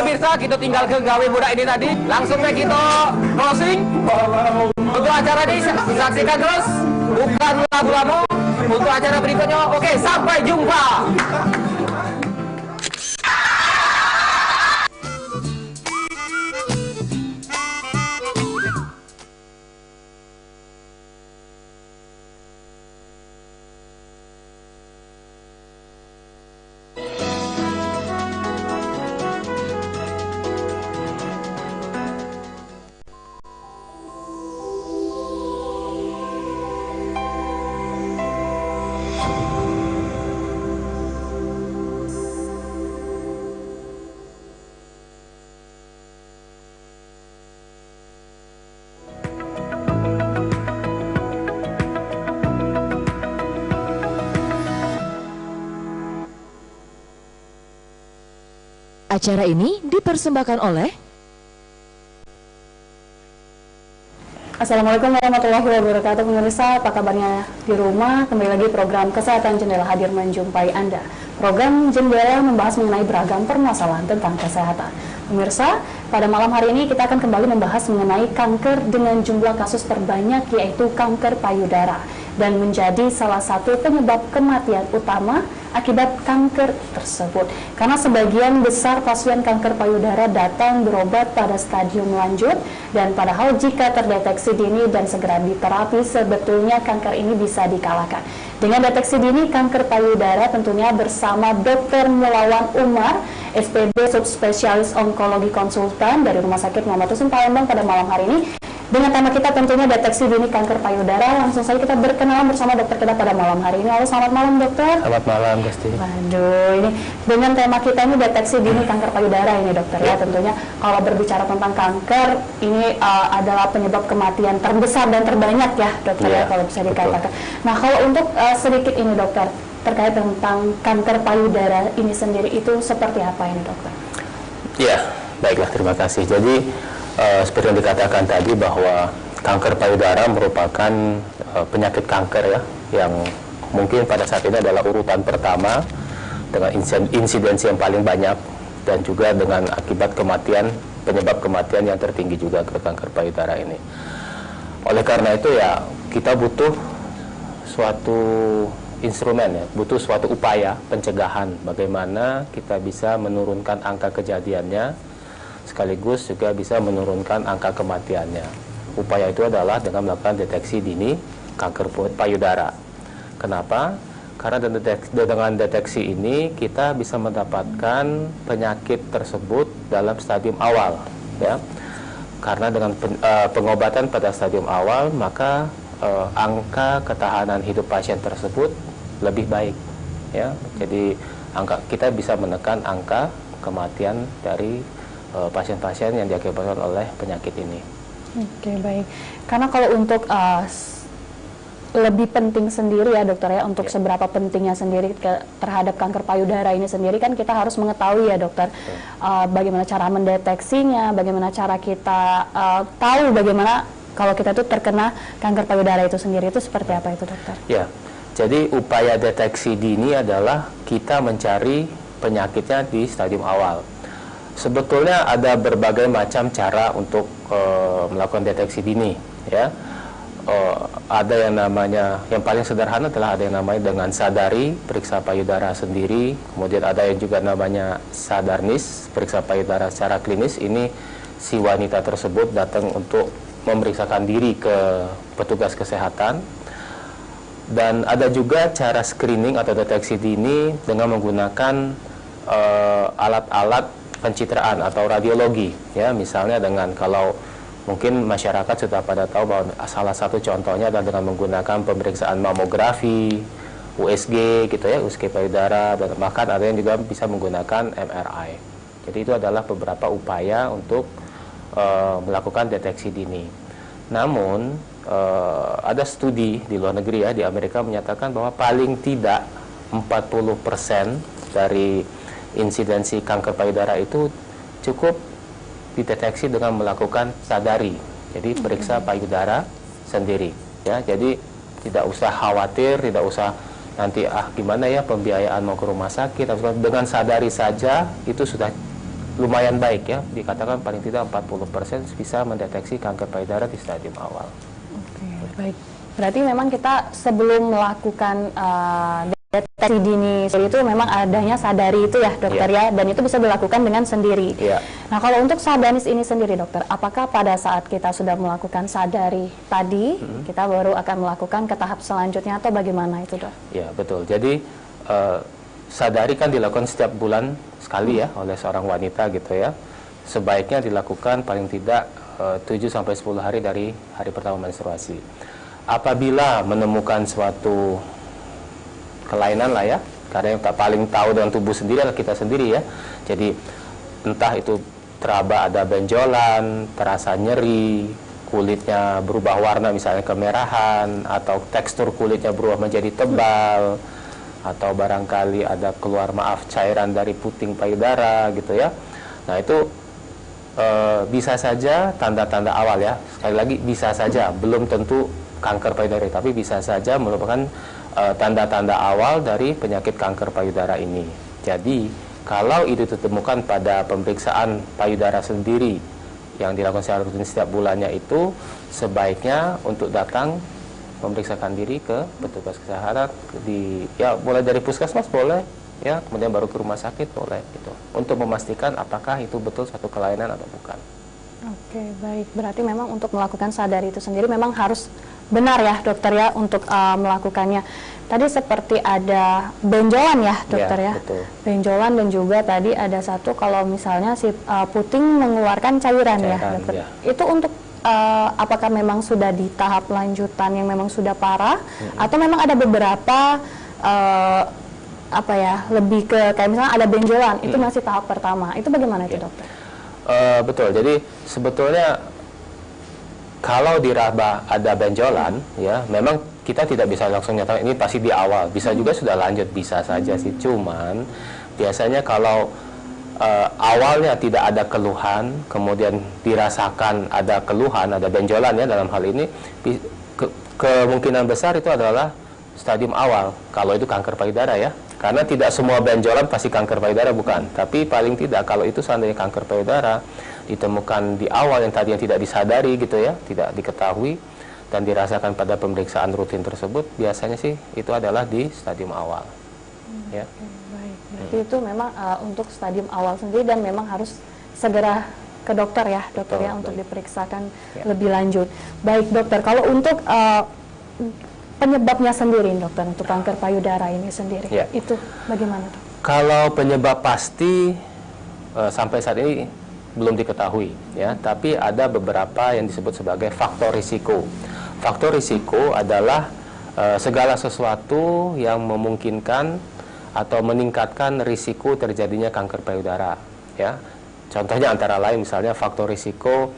pemirsa, kita tinggal ke gawe budak ini tadi. Langsung kita closing. Untuk acara ini saksikan terus. Bukan lagu lama. Untuk acara berikutnya. Oke, sampai jumpa. Acara ini dipersembahkan oleh Assalamualaikum warahmatullahi wabarakatuh. Pemirsa, apa kabarnya di rumah? Kembali lagi program Kesehatan Jendela hadir menjumpai Anda. Program Jendela membahas mengenai beragam permasalahan tentang kesehatan. Pemirsa, pada malam hari ini kita akan kembali membahas mengenai kanker dengan jumlah kasus terbanyak, yaitu kanker payudara, dan menjadi salah satu penyebab kematian utama akibat kanker tersebut. Karena sebagian besar pasien kanker payudara datang berobat pada stadium lanjut, dan padahal jika terdeteksi dini dan segera diterapi, sebetulnya kanker ini bisa dikalahkan. Dengan deteksi dini kanker payudara tentunya bersama Dr. Mulawan Umar, SPB Subspesialis Onkologi Konsultan dari Rumah Sakit Muhammad Husin Palembang pada malam hari ini. Dengan tema kita tentunya deteksi dini kanker payudara, langsung saja kita berkenalan bersama dokter kita pada malam hari ini. Halo, selamat malam dokter. Selamat malam, Gusti. Waduh, ini dengan tema kita ini deteksi dini kanker payudara ini dokter ya. Tentunya kalau berbicara tentang kanker, ini adalah penyebab kematian terbesar dan terbanyak ya dokter ya, kalau bisa dikatakan. Nah, kalau untuk sedikit ini dokter, terkait tentang kanker payudara ini sendiri itu seperti apa ini dokter? Ya, baiklah, terima kasih. Jadi seperti yang dikatakan tadi bahwa kanker payudara merupakan penyakit kanker ya, yang mungkin pada saat ini adalah urutan pertama dengan insidensi yang paling banyak, dan juga dengan akibat kematian, penyebab kematian yang tertinggi juga ke kanker payudara ini. Oleh karena itu ya, kita butuh suatu instrumen ya, butuh suatu upaya pencegahan bagaimana kita bisa menurunkan angka kejadiannya, sekaligus juga bisa menurunkan angka kematiannya. Upaya itu adalah dengan melakukan deteksi dini kanker payudara. Kenapa? Karena dengan deteksi ini kita bisa mendapatkan penyakit tersebut dalam stadium awal, ya. Karena dengan pengobatan pada stadium awal, maka angka ketahanan hidup pasien tersebut lebih baik, ya. Jadi kita bisa menekan angka kematian dari pasien-pasien yang diakibatkan oleh penyakit ini. Oke, baik. Karena kalau untuk lebih penting sendiri ya dokter ya, untuk seberapa pentingnya sendiri terhadap kanker payudara ini sendiri, kan kita harus mengetahui ya dokter, bagaimana cara mendeteksinya, bagaimana cara kita tahu bagaimana kalau kita itu terkena kanker payudara itu sendiri, itu seperti apa itu dokter? Ya, jadi upaya deteksi dini adalah kita mencari penyakitnya di stadium awal. Sebetulnya ada berbagai macam cara untuk melakukan deteksi dini, ya. Ada yang namanya, yang paling sederhana adalah ada yang namanya dengan sadari, periksa payudara sendiri. Kemudian ada yang juga namanya sadarnis, periksa payudara secara klinis. Ini si wanita tersebut datang untuk memeriksakan diri ke petugas kesehatan. Dan ada juga cara screening atau deteksi dini dengan menggunakan alat-alat pencitraan atau radiologi, ya. Misalnya dengan, kalau mungkin masyarakat sudah pada tahu bahwa salah satu contohnya adalah dengan menggunakan pemeriksaan mamografi, USG gitu ya, USG payudara, dan bahkan ada yang juga bisa menggunakan MRI. Jadi itu adalah beberapa upaya untuk melakukan deteksi dini. Namun ada studi di luar negeri ya, di Amerika menyatakan bahwa paling tidak 40% dari insidensi kanker payudara itu cukup dideteksi dengan melakukan sadari. Jadi periksa payudara sendiri, ya. Jadi tidak usah khawatir, tidak usah nanti gimana ya pembiayaan mau ke rumah sakit. Dengan sadari saja itu sudah lumayan baik ya, dikatakan paling tidak 40% bisa mendeteksi kanker payudara di stadium awal. Oke, baik. Berarti memang kita sebelum melakukan deteksi dini itu memang adanya sadari itu ya dokter ya, dan itu bisa dilakukan dengan sendiri. Nah kalau untuk sadanis ini sendiri dokter, apakah pada saat kita sudah melakukan sadari tadi, kita baru akan melakukan ke tahap selanjutnya atau bagaimana itu dok? Ya betul, jadi sadari kan dilakukan setiap bulan sekali ya oleh seorang wanita gitu ya. Sebaiknya dilakukan paling tidak 7-10 hari dari hari pertama menstruasi. Apabila menemukan suatu kelainan lah ya, karena yang tak paling tahu dengan tubuh sendiri adalah kita sendiri ya. Jadi entah itu teraba ada benjolan, terasa nyeri, kulitnya berubah warna misalnya kemerahan, atau tekstur kulitnya berubah menjadi tebal, atau barangkali ada keluar cairan dari puting payudara gitu ya. Nah itu bisa saja tanda-tanda awal ya. Sekali lagi bisa saja, belum tentu kanker payudara, tapi bisa saja merupakan tanda-tanda awal dari penyakit kanker payudara ini. Jadi, kalau itu ditemukan pada pemeriksaan payudara sendiri yang dilakukan secara rutin setiap bulannya, itu sebaiknya untuk datang memeriksakan diri ke petugas kesehatan mulai dari puskesmas boleh ya, kemudian baru ke rumah sakit boleh gitu, untuk memastikan apakah itu betul suatu kelainan atau bukan. Oke, baik. Berarti memang untuk melakukan sadari itu sendiri memang harus benar ya dokter ya untuk melakukannya. Tadi seperti ada benjolan ya dokter ya, betul. Benjolan, dan juga tadi ada satu kalau misalnya si puting mengeluarkan cairan ya dokter. Ya. Itu untuk apakah memang sudah di tahap lanjutan yang memang sudah parah, atau memang ada beberapa lebih ke kayak misalnya ada benjolan, itu masih tahap pertama. Itu bagaimana itu dokter? Betul, jadi sebetulnya kalau diraba ada benjolan ya, memang kita tidak bisa langsung nyatakan ini pasti di awal, bisa juga sudah lanjut, bisa saja sih. Cuman biasanya kalau awalnya tidak ada keluhan, kemudian dirasakan ada keluhan, ada benjolan ya, dalam hal ini kemungkinan besar itu adalah stadium awal kalau itu kanker payudara ya. Karena tidak semua benjolan pasti kanker payudara, bukan. Tapi paling tidak kalau itu seandainya kanker payudara ditemukan di awal yang tadinya tidak disadari gitu ya, tidak diketahui dan dirasakan pada pemeriksaan rutin tersebut, biasanya sih itu adalah di stadium awal. Ya. Baik. Berarti itu memang untuk stadium awal sendiri dan memang harus segera ke dokter ya, dokter. Betul, ya, untuk diperiksakan ya. lebih lanjut. Baik dokter, kalau untuk penyebabnya sendiri dokter untuk kanker payudara ini sendiri, ya. itu bagaimana dok? Kalau penyebab pasti sampai saat ini belum diketahui ya, tapi ada beberapa yang disebut sebagai faktor risiko. Faktor risiko adalah segala sesuatu yang memungkinkan atau meningkatkan risiko terjadinya kanker payudara ya. Contohnya antara lain misalnya faktor risiko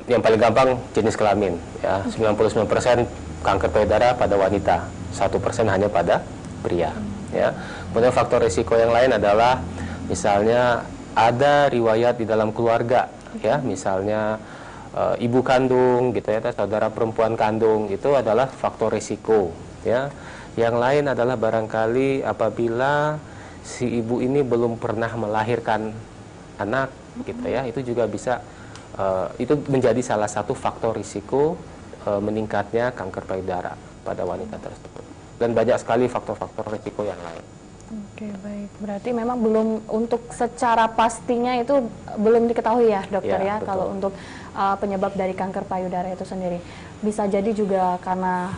yang paling gampang jenis kelamin ya, 99% kanker payudara pada wanita, 1% hanya pada pria ya. Kemudian faktor risiko yang lain adalah misalnya ada riwayat di dalam keluarga ya, misalnya ibu kandung gitu ya, saudara perempuan kandung, itu adalah faktor risiko ya. Yang lain adalah barangkali apabila si ibu ini belum pernah melahirkan anak gitu ya, itu juga bisa itu menjadi salah satu faktor risiko meningkatnya kanker payudara pada wanita tersebut. Dan banyak sekali faktor-faktor risiko yang lain. Oke, baik. Berarti memang belum, untuk secara pastinya itu belum diketahui ya dokter ya, betul. kalau untuk penyebab dari kanker payudara itu sendiri. Bisa jadi juga karena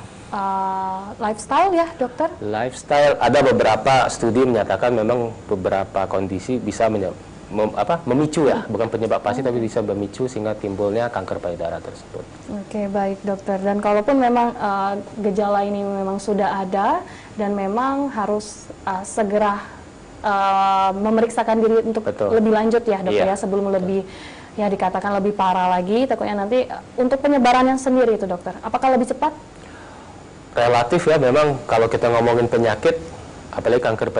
lifestyle ya dokter? Lifestyle, ada beberapa studi menyatakan memang beberapa kondisi bisa memicu ya, bukan penyebab pasti tapi bisa memicu sehingga timbulnya kanker payudara tersebut. Oke, baik dokter. Dan kalaupun memang gejala ini memang sudah ada dan memang harus segera memeriksakan diri untuk lebih lanjut ya dokter ya, sebelum lebih ya dikatakan lebih parah lagi, takutnya nanti untuk penyebarannya sendiri itu dokter, apakah lebih cepat? Relatif ya, memang kalau kita ngomongin penyakit apalagi kanker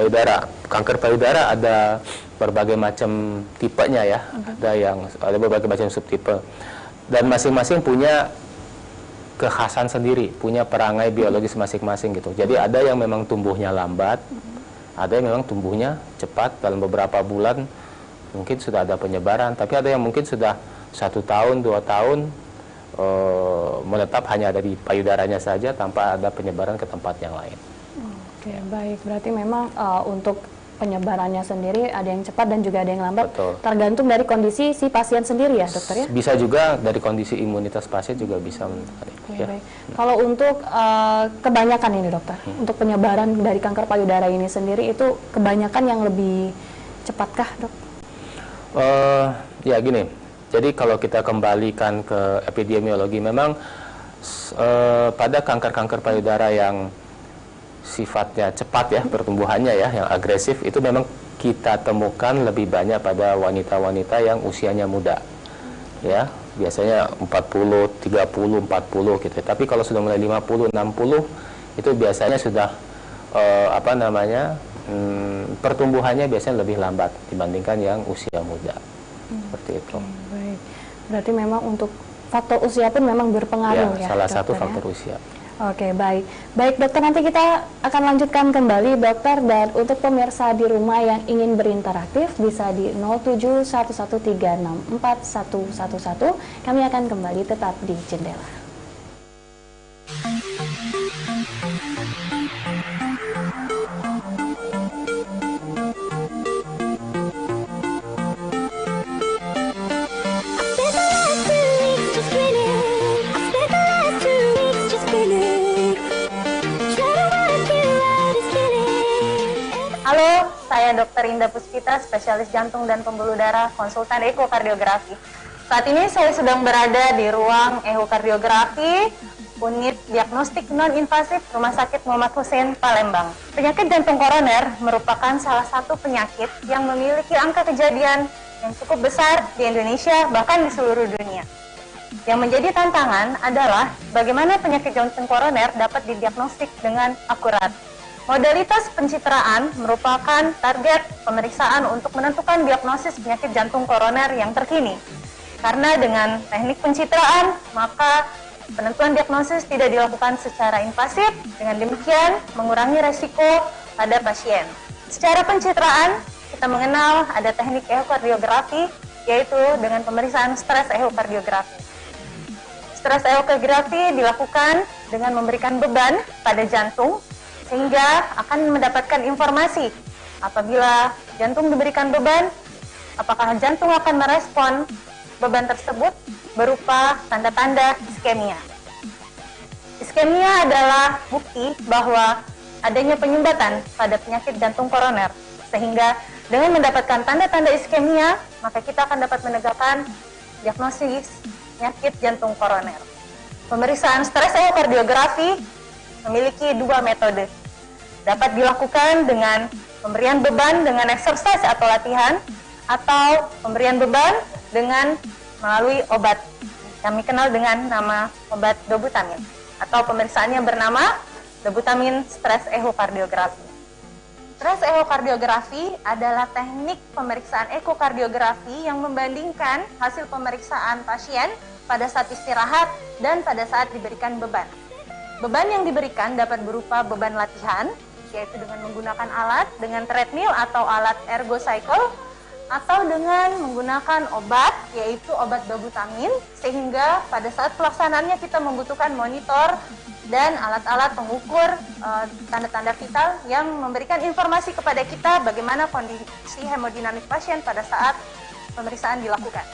payudara ada berbagai macam tipenya ya, ada berbagai macam subtipe dan masing-masing punya kekhasan sendiri, punya perangai biologis masing-masing gitu. Jadi ada yang memang tumbuhnya lambat, ada yang memang tumbuhnya cepat, dalam beberapa bulan mungkin sudah ada penyebaran, tapi ada yang mungkin sudah 1 tahun, 2 tahun menetap hanya ada di payudaranya saja tanpa ada penyebaran ke tempat yang lain. Oke, baik. Berarti memang untuk penyebarannya sendiri ada yang cepat dan juga ada yang lambat. Betul. Tergantung dari kondisi si pasien sendiri ya, dokter ya? Bisa juga dari kondisi imunitas pasien juga bisa menentukan itu. Oke, baik. Kalau untuk kebanyakan ini dokter, untuk penyebaran dari kanker payudara ini sendiri itu kebanyakan yang lebih cepatkah, dok? Ya gini, jadi kalau kita kembalikan ke epidemiologi, memang pada kanker-kanker payudara yang sifatnya cepat ya pertumbuhannya ya, yang agresif, itu memang kita temukan lebih banyak pada wanita-wanita yang usianya muda ya, biasanya 40, 30, 40 gitu. Tapi kalau sudah mulai 50, 60 itu biasanya sudah pertumbuhannya biasanya lebih lambat dibandingkan yang usia muda. Seperti itu. Baik. Berarti memang untuk faktor usia pun memang berpengaruh ya, salah satu dokter, faktor ya? usia. Oke, baik. Baik, dokter, nanti kita akan lanjutkan kembali, dokter. Dan untuk pemirsa di rumah yang ingin berinteraktif, bisa di 0711364111. Kami akan kembali tetap di Jendela. Halo, saya Dr. Indah Puspita, spesialis jantung dan pembuluh darah, konsultan ekokardiografi. Saat ini saya sedang berada di ruang ekokardiografi, unit diagnostik non-invasif Rumah Sakit Muhammad Hussein, Palembang. Penyakit jantung koroner merupakan salah satu penyakit yang memiliki angka kejadian yang cukup besar di Indonesia, bahkan di seluruh dunia. Yang menjadi tantangan adalah bagaimana penyakit jantung koroner dapat didiagnostik dengan akurat. Modalitas pencitraan merupakan target pemeriksaan untuk menentukan diagnosis penyakit jantung koroner yang terkini. Karena dengan teknik pencitraan, maka penentuan diagnosis tidak dilakukan secara invasif, dengan demikian mengurangi resiko pada pasien. Secara pencitraan, kita mengenal ada teknik ekokardiografi, yaitu dengan pemeriksaan stres ekokardiografi. Stres ekokardiografi dilakukan dengan memberikan beban pada jantung, sehingga akan mendapatkan informasi apabila jantung diberikan beban, apakah jantung akan merespon beban tersebut berupa tanda-tanda iskemia. Iskemia adalah bukti bahwa adanya penyumbatan pada penyakit jantung koroner, sehingga dengan mendapatkan tanda-tanda iskemia, maka kita akan dapat menegakkan diagnosis penyakit jantung koroner. Pemeriksaan stres ekokardiografi memiliki 2 metode. Dapat dilakukan dengan pemberian beban dengan exercise atau latihan, atau pemberian beban dengan melalui obat. Kami kenal dengan nama obat dobutamin, atau pemeriksaannya bernama dobutamin stres ekokardiografi. Stres ekokardiografi adalah teknik pemeriksaan ekokardiografi yang membandingkan hasil pemeriksaan pasien pada saat istirahat dan pada saat diberikan beban. Beban yang diberikan dapat berupa beban latihan, yaitu dengan menggunakan alat dengan treadmill atau alat ergocycle, atau dengan menggunakan obat, yaitu obat dobutamin, sehingga pada saat pelaksanaannya kita membutuhkan monitor dan alat-alat pengukur tanda-tanda vital yang memberikan informasi kepada kita bagaimana kondisi hemodinamik pasien pada saat pemeriksaan dilakukan.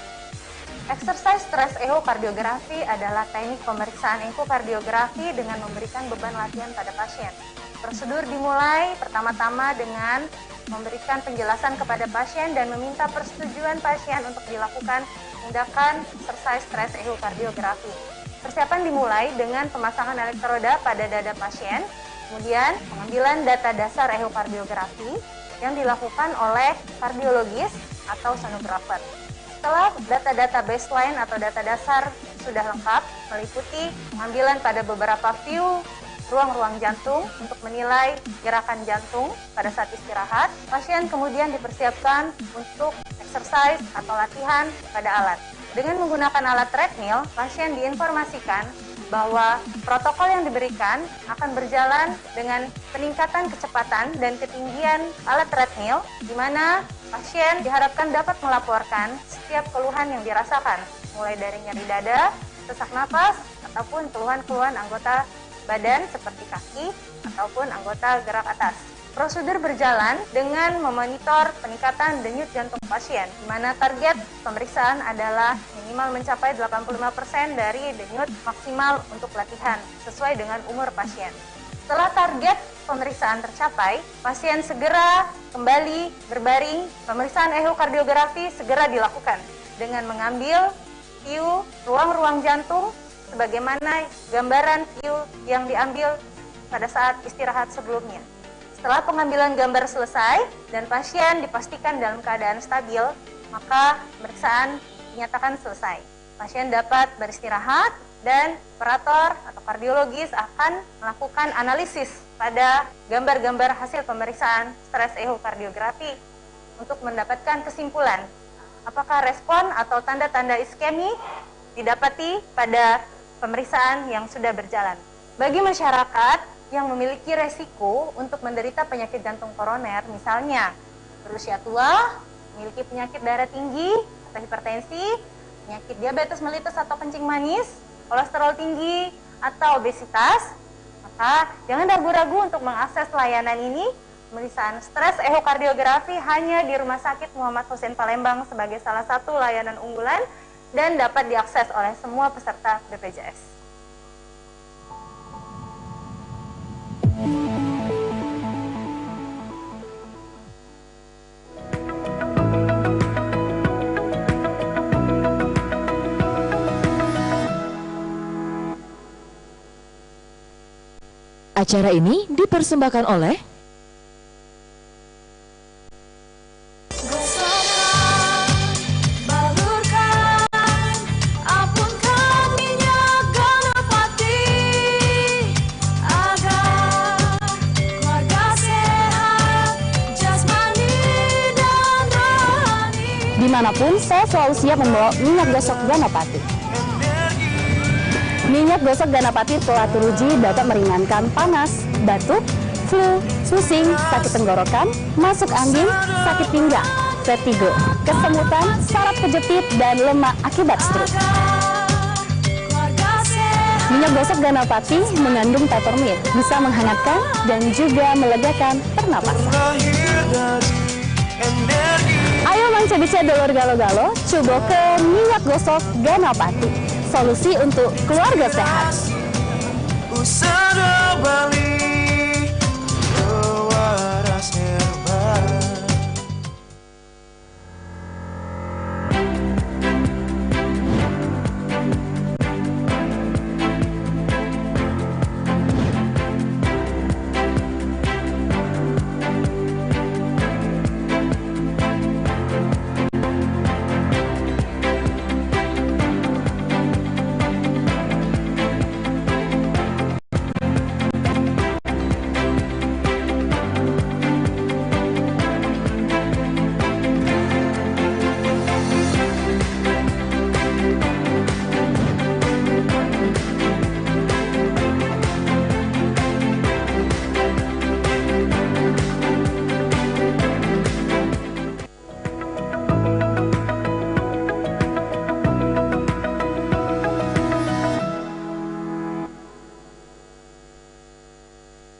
Exercise stres ekokardiografi adalah teknik pemeriksaan ekokardiografi dengan memberikan beban latihan pada pasien. Prosedur dimulai pertama-tama dengan memberikan penjelasan kepada pasien dan meminta persetujuan pasien untuk dilakukan tindakan exercise stres ekokardiografi. Persiapan dimulai dengan pemasangan elektroda pada dada pasien, kemudian pengambilan data dasar ekokardiografi yang dilakukan oleh kardiologis atau sonografer. Setelah data-data baseline atau data dasar sudah lengkap, meliputi pengambilan pada beberapa view ruang-ruang jantung untuk menilai gerakan jantung pada saat istirahat, pasien kemudian dipersiapkan untuk exercise atau latihan pada alat. Dengan menggunakan alat treadmill, pasien diinformasikan bahwa protokol yang diberikan akan berjalan dengan peningkatan kecepatan dan ketinggian alat treadmill, di mana Pasien diharapkan dapat melaporkan setiap keluhan yang dirasakan, mulai dari nyeri dada, sesak napas, ataupun keluhan-keluhan anggota badan seperti kaki ataupun anggota gerak atas. Prosedur berjalan dengan memonitor peningkatan denyut jantung pasien, di mana target pemeriksaan adalah minimal mencapai 85% dari denyut maksimal untuk latihan, sesuai dengan umur pasien. Setelah target pemeriksaan tercapai, pasien segera kembali berbaring, pemeriksaan ehokardiografi segera dilakukan dengan mengambil view ruang-ruang jantung sebagaimana gambaran view yang diambil pada saat istirahat sebelumnya. Setelah pengambilan gambar selesai dan pasien dipastikan dalam keadaan stabil, maka pemeriksaan dinyatakan selesai. Pasien dapat beristirahat dan operator atau kardiologis akan melakukan analisis pada gambar-gambar hasil pemeriksaan stres ehokardiografi untuk mendapatkan kesimpulan apakah respon atau tanda-tanda iskemi didapati pada pemeriksaan yang sudah berjalan. Bagi masyarakat yang memiliki resiko untuk menderita penyakit jantung koroner, misalnya berusia tua, memiliki penyakit darah tinggi atau hipertensi, penyakit diabetes mellitus atau kencing manis, kolesterol tinggi, atau obesitas, maka jangan ragu-ragu untuk mengakses layanan ini. Pemeriksaan stres ehokardiografi hanya di Rumah Sakit Muhammad Hussein Palembang sebagai salah satu layanan unggulan dan dapat diakses oleh semua peserta BPJS. Acara ini dipersembahkan oleh Dimanapun, saya selalu siap membawa minyak gosok Ganapati. Minyak gosok Ganapati telah teruji dapat meringankan panas, batuk, flu, pusing, sakit tenggorokan, masuk angin, sakit pinggang, vertigo, kesemutan, saraf kejepit, dan lemak akibat stroke. Minyak gosok Ganapati mengandung peppermint, bisa menghangatkan dan juga melegakan pernapasan. Ayo manca-bica dolor galo-galo, coba ke minyak gosok Ganapati. Solusi untuk keluarga sehat. Usaha Bali, waras herbal.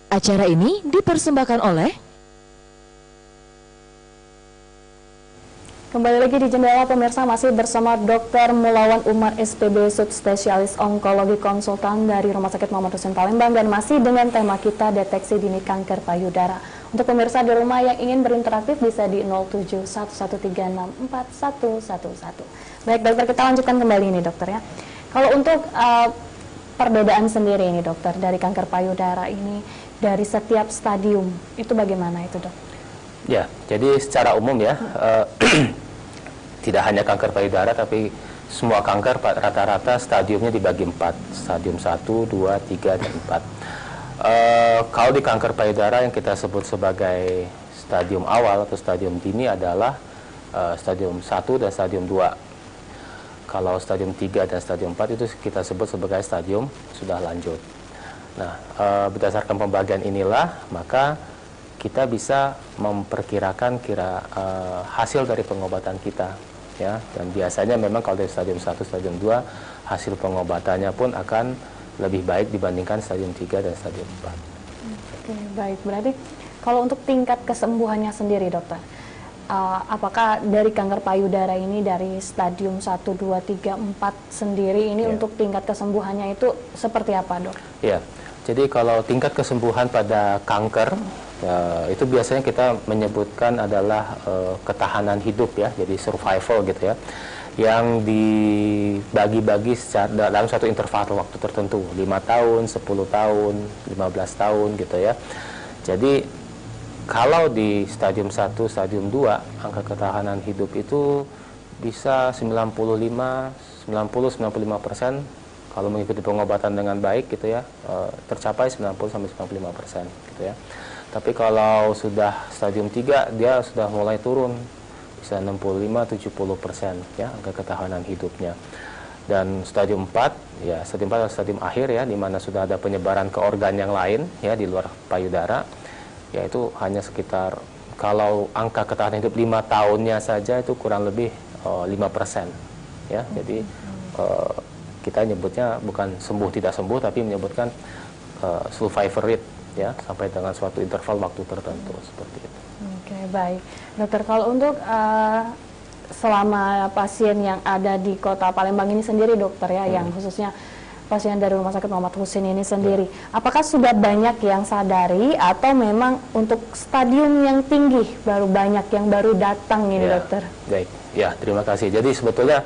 Acara ini dipersembahkan oleh Kembali lagi di Jendela pemirsa, masih bersama Dr. Mulawan Umar SPB, subspesialis onkologi konsultan dari Rumah Sakit Muhammad Hussein Palembang, dan masih dengan tema kita deteksi dini kanker payudara. Untuk pemirsa di rumah yang ingin berinteraktif bisa di 0711364111. Baik dokter, kita lanjutkan kembali ini dokter ya. Kalau untuk perbedaan sendiri ini dokter dari kanker payudara ini dari setiap stadium itu bagaimana itu dok? Ya, jadi secara umum ya, tidak hanya kanker payudara, tapi semua kanker rata-rata stadiumnya dibagi 4, stadium 1, 2, 3, dan 4. Kalau di kanker payudara yang kita sebut sebagai stadium awal atau stadium dini adalah stadium 1 dan stadium 2. Kalau stadium 3 dan stadium 4 itu kita sebut sebagai stadium sudah lanjut. Nah, berdasarkan pembagian inilah, maka kita bisa memperkirakan hasil dari pengobatan kita, ya. Dan biasanya memang kalau dari stadium 1, stadium 2, hasil pengobatannya pun akan lebih baik dibandingkan stadium 3 dan stadium 4. Oke, baik. Berarti kalau untuk tingkat kesembuhannya sendiri, dokter, apakah dari kanker payudara ini dari stadium 1, 2, 3, 4 sendiri ini untuk tingkat kesembuhannya itu seperti apa, dok? Ya, jadi kalau tingkat kesembuhan pada kanker, itu biasanya kita menyebutkan adalah ketahanan hidup, ya, jadi survival gitu ya, yang dibagi-bagi dalam satu interval waktu tertentu, 5 tahun, 10 tahun, 15 tahun gitu ya. Jadi kalau di stadium 1, stadium 2, angka ketahanan hidup itu bisa 90-95% kalau mengikuti pengobatan dengan baik gitu ya, tercapai 90-95% gitu ya. Tapi kalau sudah stadium 3, dia sudah mulai turun, bisa 65-70% ya angka ketahanan hidupnya. Dan stadium 4, ya stadium 4 adalah stadium akhir ya, di mana sudah ada penyebaran ke organ yang lain ya di luar payudara. Yaitu hanya sekitar, kalau angka ketahanan hidup 5 tahunnya saja itu kurang lebih 5% ya. Jadi kita nyebutnya bukan sembuh tidak sembuh, tapi menyebutkan survivor rate ya, sampai dengan suatu interval waktu tertentu seperti itu. Oke, baik. Dokter, kalau untuk selama pasien yang ada di kota Palembang ini sendiri, dokter ya, yang khususnya pasien dari Rumah Sakit Muhammad Husin ini sendiri, apakah sudah banyak yang sadari atau memang untuk stadium yang tinggi baru banyak yang baru datang ini, dokter? Baik, ya terima kasih. Jadi sebetulnya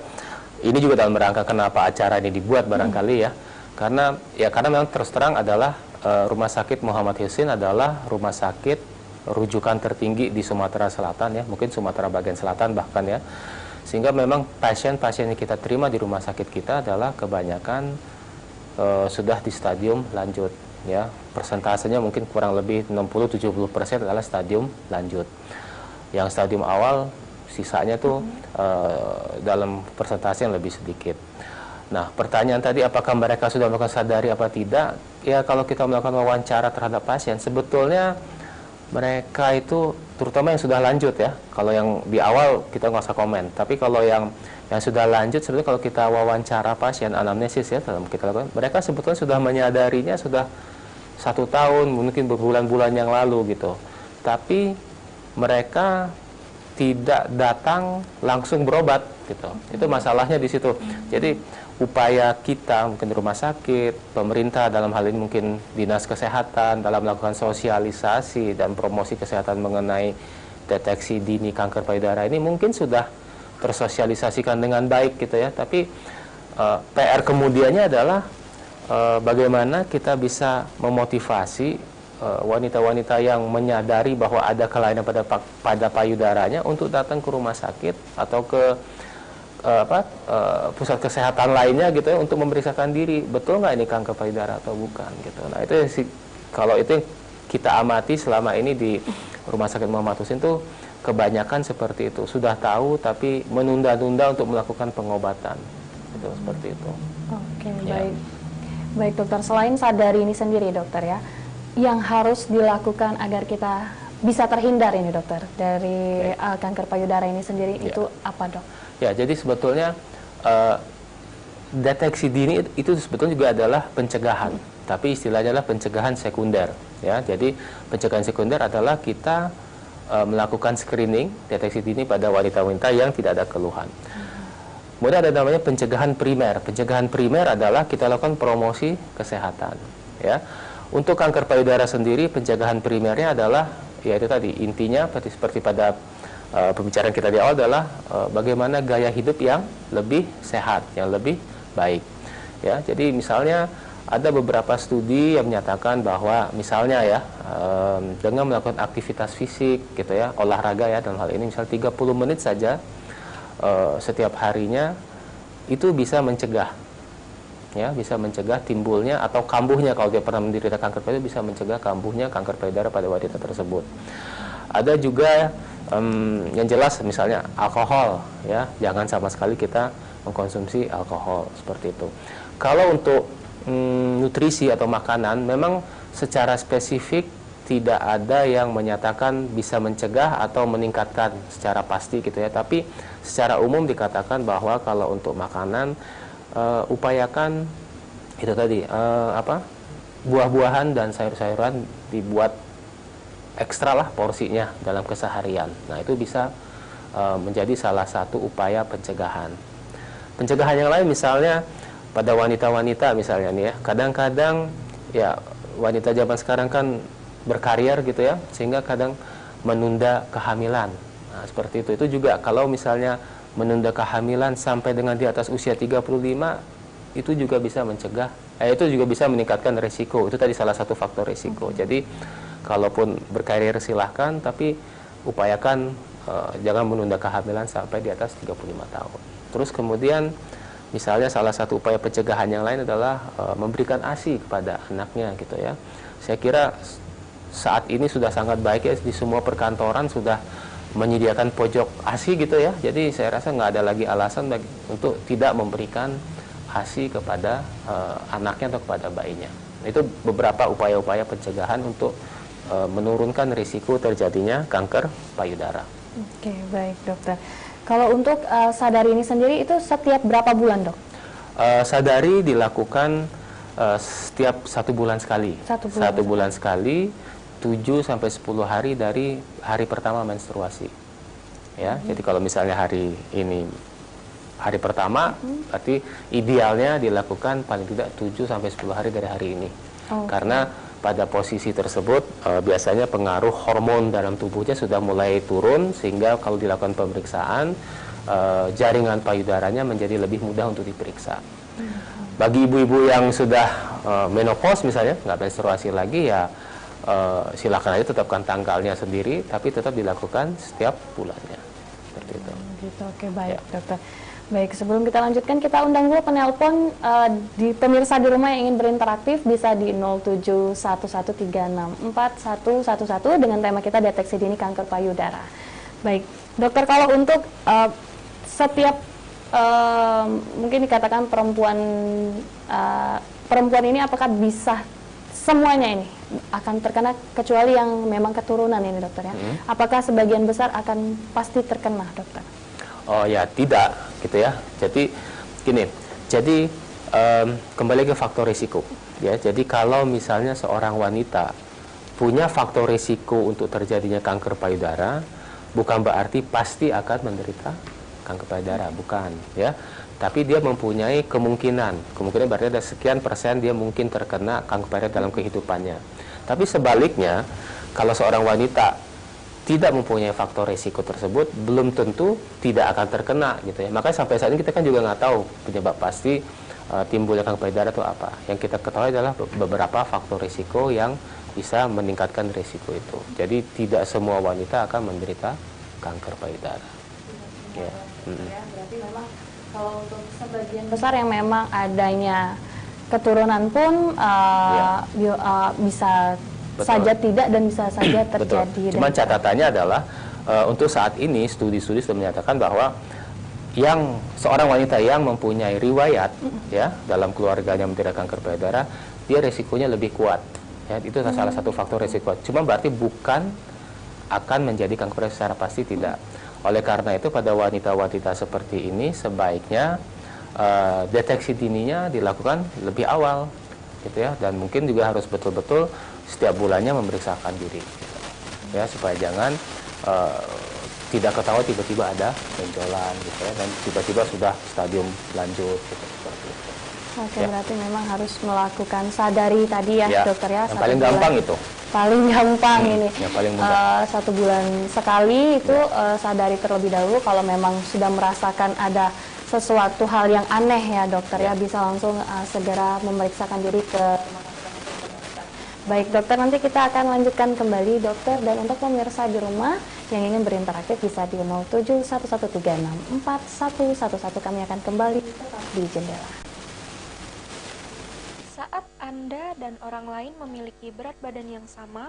ini juga dalam rangka kenapa acara ini dibuat barangkali ya, karena memang terus terang adalah Rumah Sakit Muhammad Husin adalah rumah sakit rujukan tertinggi di Sumatera Selatan ya, mungkin Sumatera bagian selatan bahkan ya, sehingga memang pasien-pasien yang kita terima di rumah sakit kita adalah kebanyakan sudah di stadium lanjut ya, persentasenya mungkin kurang lebih 60-70% adalah stadium lanjut. Yang stadium awal sisanya tuh dalam persentase yang lebih sedikit. Nah, pertanyaan tadi apakah mereka sudah melakukan sadari apa tidak? Ya, kalau kita melakukan wawancara terhadap pasien, sebetulnya mereka itu terutama yang sudah lanjut ya. Kalau yang di awal kita nggak usah komen, tapi kalau yang sudah lanjut, sebetulnya kalau kita wawancara pasien anamnesis ya, dalam kita lakukan, mereka sebetulnya sudah menyadarinya sudah 1 tahun, mungkin berbulan-bulan yang lalu gitu. Tapi mereka tidak datang langsung berobat gitu. Itu masalahnya di situ. Jadi upaya kita mungkin rumah sakit, pemerintah dalam hal ini mungkin dinas kesehatan dalam melakukan sosialisasi dan promosi kesehatan mengenai deteksi dini kanker payudara ini mungkin sudah tersosialisasikan dengan baik gitu ya, tapi PR kemudiannya adalah bagaimana kita bisa memotivasi wanita-wanita yang menyadari bahwa ada kelainan pada payudaranya untuk datang ke rumah sakit atau ke pusat kesehatan lainnya gitu ya, untuk memeriksakan diri betul nggak ini kanker payudara atau bukan gitu. Nah itu sih, kalau itu yang kita amati selama ini di Rumah Sakit Muhammad Husin tuh kebanyakan seperti itu, sudah tahu tapi menunda-nunda untuk melakukan pengobatan itu, seperti itu. Oke, baik. Baik dokter, selain sadari ini sendiri dokter ya, yang harus dilakukan agar kita bisa terhindar ini dokter dari kanker payudara ini sendiri itu apa, dok? Ya, jadi sebetulnya deteksi dini itu sebetulnya juga adalah pencegahan, tapi istilahnya adalah pencegahan sekunder ya. Jadi pencegahan sekunder adalah kita melakukan screening deteksi dini pada wanita-wanita yang tidak ada keluhan. Kemudian ada namanya pencegahan primer. Pencegahan primer adalah kita lakukan promosi kesehatan ya. Untuk kanker payudara sendiri, pencegahan primernya adalah yaitu tadi intinya seperti pada pembicaraan kita di awal adalah bagaimana gaya hidup yang lebih sehat, yang lebih baik ya. Jadi misalnya ada beberapa studi yang menyatakan bahwa misalnya ya dengan melakukan aktivitas fisik gitu ya, olahraga ya, dalam hal ini misalnya 30 menit saja setiap harinya, itu bisa mencegah ya, bisa mencegah timbulnya atau kambuhnya, kalau dia pernah menderita kanker payudara, bisa mencegah kambuhnya kanker payudara pada wanita tersebut. Ada juga yang jelas misalnya alkohol ya, jangan sama sekali kita mengkonsumsi alkohol seperti itu. Kalau untuk nutrisi atau makanan, memang secara spesifik tidak ada yang menyatakan bisa mencegah atau meningkatkan secara pasti gitu ya. Tapi secara umum dikatakan bahwa kalau untuk makanan upayakan itu tadi buah-buahan dan sayur-sayuran dibuat ekstra lah porsinya dalam keseharian. Nah, itu bisa menjadi salah satu upaya pencegahan. Pencegahan yang lain misalnya pada wanita-wanita misalnya nih ya, kadang-kadang ya wanita zaman sekarang kan berkarir gitu ya, sehingga kadang menunda kehamilan. Nah, seperti itu. Itu juga kalau misalnya menunda kehamilan sampai dengan di atas usia 35, itu juga bisa mencegah, itu juga bisa meningkatkan resiko. Itu tadi salah satu faktor resiko. Jadi kalaupun berkarir silahkan, tapi upayakan jangan menunda kehamilan sampai di atas 35 tahun. Terus kemudian misalnya salah satu upaya pencegahan yang lain adalah memberikan ASI kepada anaknya gitu ya. Saya kira saat ini sudah sangat baik ya, di semua perkantoran sudah menyediakan pojok ASI gitu ya. Jadi saya rasa nggak ada lagi alasan untuk tidak memberikan ASI kepada anaknya atau kepada bayinya. Itu beberapa upaya-upaya pencegahan untuk menurunkan risiko terjadinya kanker payudara. Oke, baik dokter. Kalau untuk sadari ini sendiri itu setiap berapa bulan, Dok? Sadari dilakukan setiap 1 bulan sekali. 1 bulan sekali, 7 sampai 10 hari dari hari pertama menstruasi. Ya, jadi kalau misalnya hari ini hari pertama, berarti idealnya dilakukan paling tidak 7 sampai 10 hari dari hari ini. Karena pada posisi tersebut biasanya pengaruh hormon dalam tubuhnya sudah mulai turun, sehingga kalau dilakukan pemeriksaan jaringan payudaranya menjadi lebih mudah untuk diperiksa. Bagi ibu-ibu yang sudah menopause misalnya, nggak menstruasi lagi ya, silakan aja tetapkan tanggalnya sendiri, tapi tetap dilakukan setiap bulannya. Seperti itu. Gitu, oke, baik Ya. dokter. Baik, sebelum kita lanjutkan, kita undang dulu penelpon di pemirsa di rumah yang ingin berinteraktif bisa di 0711364111 dengan tema kita deteksi dini kanker payudara. Baik, dokter, kalau untuk setiap mungkin dikatakan perempuan ini apakah bisa semuanya ini akan terkena, kecuali yang memang keturunan ini dokter ya? Apakah sebagian besar akan pasti terkena, dokter? Oh ya, tidak gitu ya. Jadi gini, jadi kembali ke faktor risiko ya. Jadi kalau misalnya seorang wanita punya faktor risiko untuk terjadinya kanker payudara, bukan berarti pasti akan menderita kanker payudara, bukan ya. Tapi dia mempunyai kemungkinan berarti ada sekian persen dia mungkin terkena kanker payudara dalam kehidupannya. Tapi sebaliknya, kalau seorang wanita tidak mempunyai faktor risiko tersebut, belum tentu tidak akan terkena gitu ya. Makanya sampai saat ini kita kan juga nggak tahu penyebab pasti timbulnya kanker payudara itu apa. Yang kita ketahui adalah beberapa faktor risiko yang bisa meningkatkan risiko itu. Jadi tidak semua wanita akan menderita kanker payudara. Ya. Berarti memang kalau untuk sebagian besar yang memang adanya keturunan pun bisa Betul. saja tidak dan bisa saja terjadi. Betul. Cuman catatannya adalah untuk saat ini studi-studi sudah menyatakan bahwa yang seorang wanita yang mempunyai riwayat ya dalam keluarganya menderita kanker payudara, dia resikonya lebih kuat. Ya, itu salah satu faktor resiko. Cuma berarti bukan akan menjadi kanker payudara secara pasti, tidak. Oleh karena itu pada wanita-wanita seperti ini sebaiknya deteksi dininya dilakukan lebih awal gitu ya, dan mungkin juga harus betul-betul setiap bulannya memeriksakan diri gitu. Ya, supaya jangan tidak ketahuan tiba-tiba ada benjolan gitu ya, dan tiba-tiba sudah stadium lanjut gitu, seperti itu. Oke, Ya. berarti memang harus melakukan sadari tadi ya, Ya, dokter ya. yang paling gampang itu. Paling gampang ini. Yang paling mudah. 1 bulan sekali itu sadari terlebih dahulu. Kalau memang sudah merasakan ada sesuatu hal yang aneh ya dokter ya, bisa langsung segera memeriksakan diri ke rumah sakit. Baik dokter, nanti kita akan lanjutkan kembali dokter, dan untuk pemirsa di rumah yang ingin berinteraksi bisa di 0711364111. Kami akan kembali tetap di Jendela. Saat Anda dan orang lain memiliki berat badan yang sama,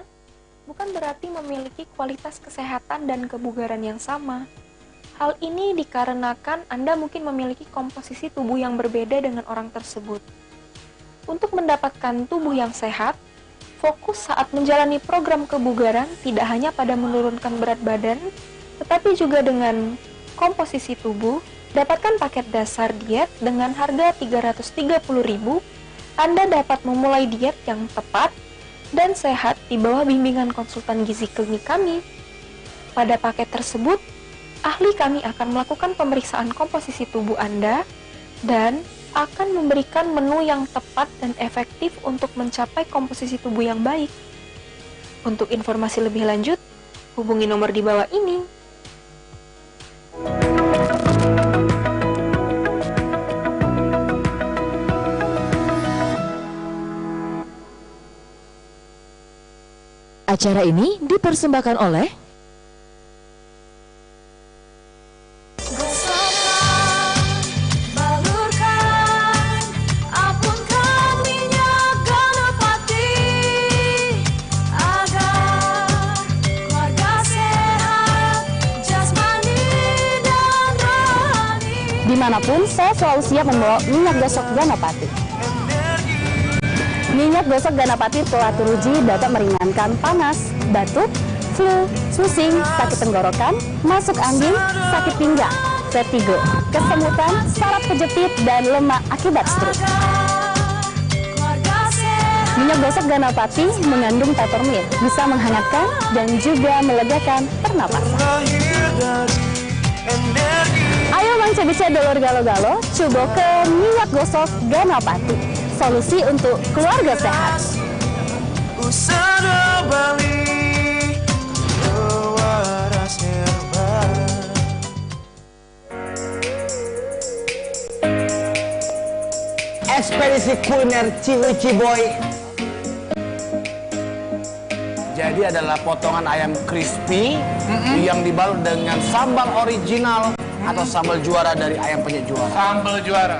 bukan berarti memiliki kualitas kesehatan dan kebugaran yang sama. Hal ini dikarenakan Anda mungkin memiliki komposisi tubuh yang berbeda dengan orang tersebut. Untuk mendapatkan tubuh yang sehat, fokus saat menjalani program kebugaran tidak hanya pada menurunkan berat badan, tetapi juga dengan komposisi tubuh. Dapatkan paket dasar diet dengan harga Rp330.000. Anda dapat memulai diet yang tepat dan sehat di bawah bimbingan konsultan gizi klinik kami. Pada paket tersebut, ahli kami akan melakukan pemeriksaan komposisi tubuh Anda dan akan memberikan menu yang tepat dan efektif untuk mencapai komposisi tubuh yang baik. Untuk informasi lebih lanjut, hubungi nomor di bawah ini. Acara ini dipersembahkan oleh Dimanapun, saya selalu siap membawa minyak gosok Ganapati. Minyak gosok Ganapati telah teruji dapat meringankan panas, batuk, flu, pusing, sakit tenggorokan, masuk angin, sakit pinggang, vertigo, kesemutan, saraf kejepit, dan lemak akibat stroke. Minyak gosok Ganapati mengandung peppermint, bisa menghangatkan dan juga melegakan pernapasan. Ayo manca-bica dolor galo-galo, coba ke minyak gosok Ganapati, solusi untuk keluarga sehat. Usada Bali, waras herbal. Ekspedisi kuliner Ciwi Ciboy. Jadi adalah potongan ayam crispy yang dibalut dengan sambal original atau sambal juara dari ayam penyet juara. Sambal juara.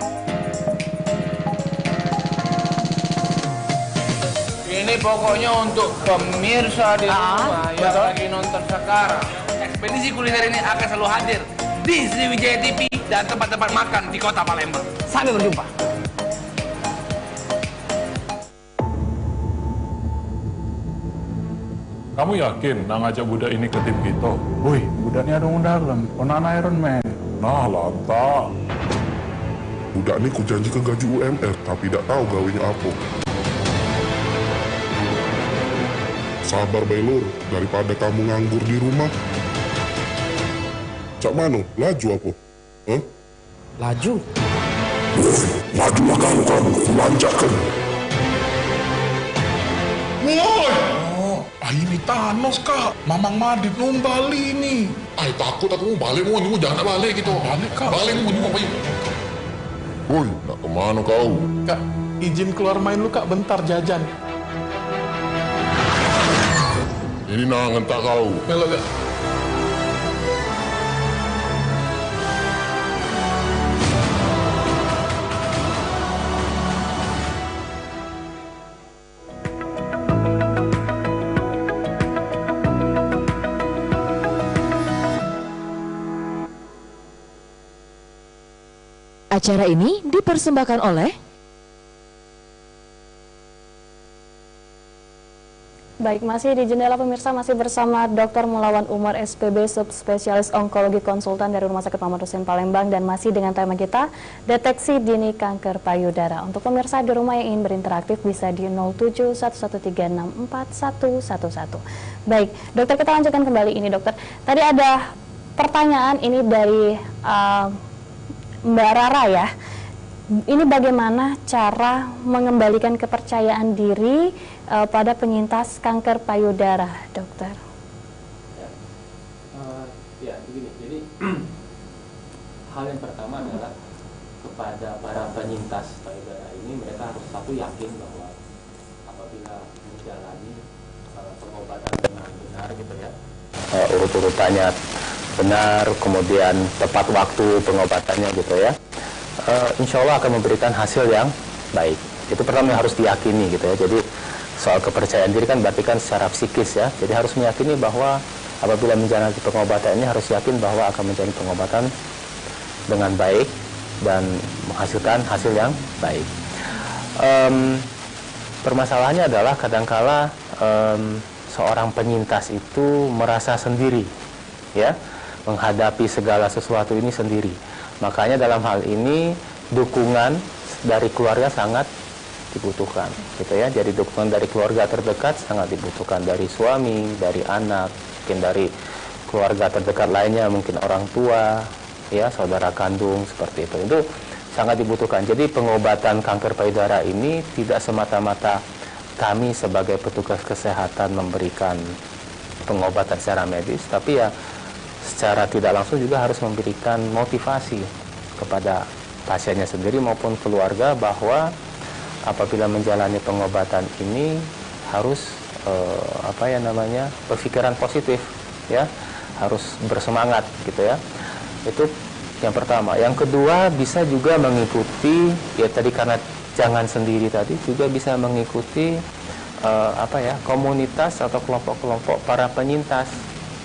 Ini pokoknya untuk pemirsa di rumah yang lagi nonton sekarang. Ekspedisi kuliner ini akan selalu hadir di Sriwijaya TV dan tempat-tempat makan di kota Palembang. Sampai berjumpa. Kamu yakin nak ngajak budak ini ke tim kita? Woi, budak ni ada orang dalam. Onan Iron Man. Nah, lantak. Budak ni ku janjikan gaji UMR tapi tak tahu gawinya apa. Sabar Bailur, daripada kamu nganggur di rumah. Cak Mano, laju apa? Hah? Laju? Lajulah kamu, lanjakan. Ini Thanos kak, Mamang Madrid numbali ini. Ay takut aku mau balik mau jangan balik gitu. Balik kak. Balik mau ngapain? Woi, nak kemana kau? Kak, izin keluar main lu kak, bentar jajan. Ini nangan tak kau. Melo kak. Acara ini dipersembahkan oleh Baik, masih di Jendela pemirsa, masih bersama Dr. Mulawan Umar SPB, subspesialis onkologi konsultan dari Rumah Sakit Muhammad Hussein Palembang, dan masih dengan tema kita, deteksi dini kanker payudara. Untuk pemirsa di rumah yang ingin berinteraktif bisa di 0711364111. Baik, dokter, kita lanjutkan kembali ini dokter. Tadi ada pertanyaan ini dari Mbak Rara ya. Ini bagaimana cara mengembalikan kepercayaan diri pada penyintas kanker payudara, dokter? Ya, begini. Jadi hal yang pertama adalah kepada para penyintas payudara ini, mereka harus satu yakin bahwa apabila menjalani pengobatan dengan benar gitu ya, urut-urutannya benar, kemudian tepat waktu pengobatannya gitu ya, insya Allah akan memberikan hasil yang baik. Itu pertama yang harus diyakini gitu ya. Jadi soal kepercayaan diri kan berarti kan secara psikis ya. Jadi harus meyakini bahwa apabila menjalani pengobatan ini harus yakin bahwa akan menjalani pengobatan dengan baik dan menghasilkan hasil yang baik. permasalahannya adalah kadangkala seorang penyintas itu merasa sendiri, ya, menghadapi segala sesuatu ini sendiri. Makanya dalam hal ini dukungan dari keluarga sangat dibutuhkan, gitu ya. Jadi dukungan dari keluarga terdekat sangat dibutuhkan, dari suami, dari anak, mungkin dari keluarga terdekat lainnya, mungkin orang tua, ya, saudara kandung, seperti itu. Itu sangat dibutuhkan. Jadi pengobatan kanker payudara ini tidak semata-mata kami sebagai petugas kesehatan memberikan pengobatan secara medis, tapi ya secara tidak langsung juga harus memberikan motivasi kepada pasiennya sendiri maupun keluarga bahwa apabila menjalani pengobatan ini harus berpikiran positif, ya, harus bersemangat, gitu ya. Itu yang pertama. Yang kedua, bisa juga mengikuti, ya tadi karena jangan sendiri tadi, juga bisa mengikuti komunitas atau kelompok-kelompok para penyintas,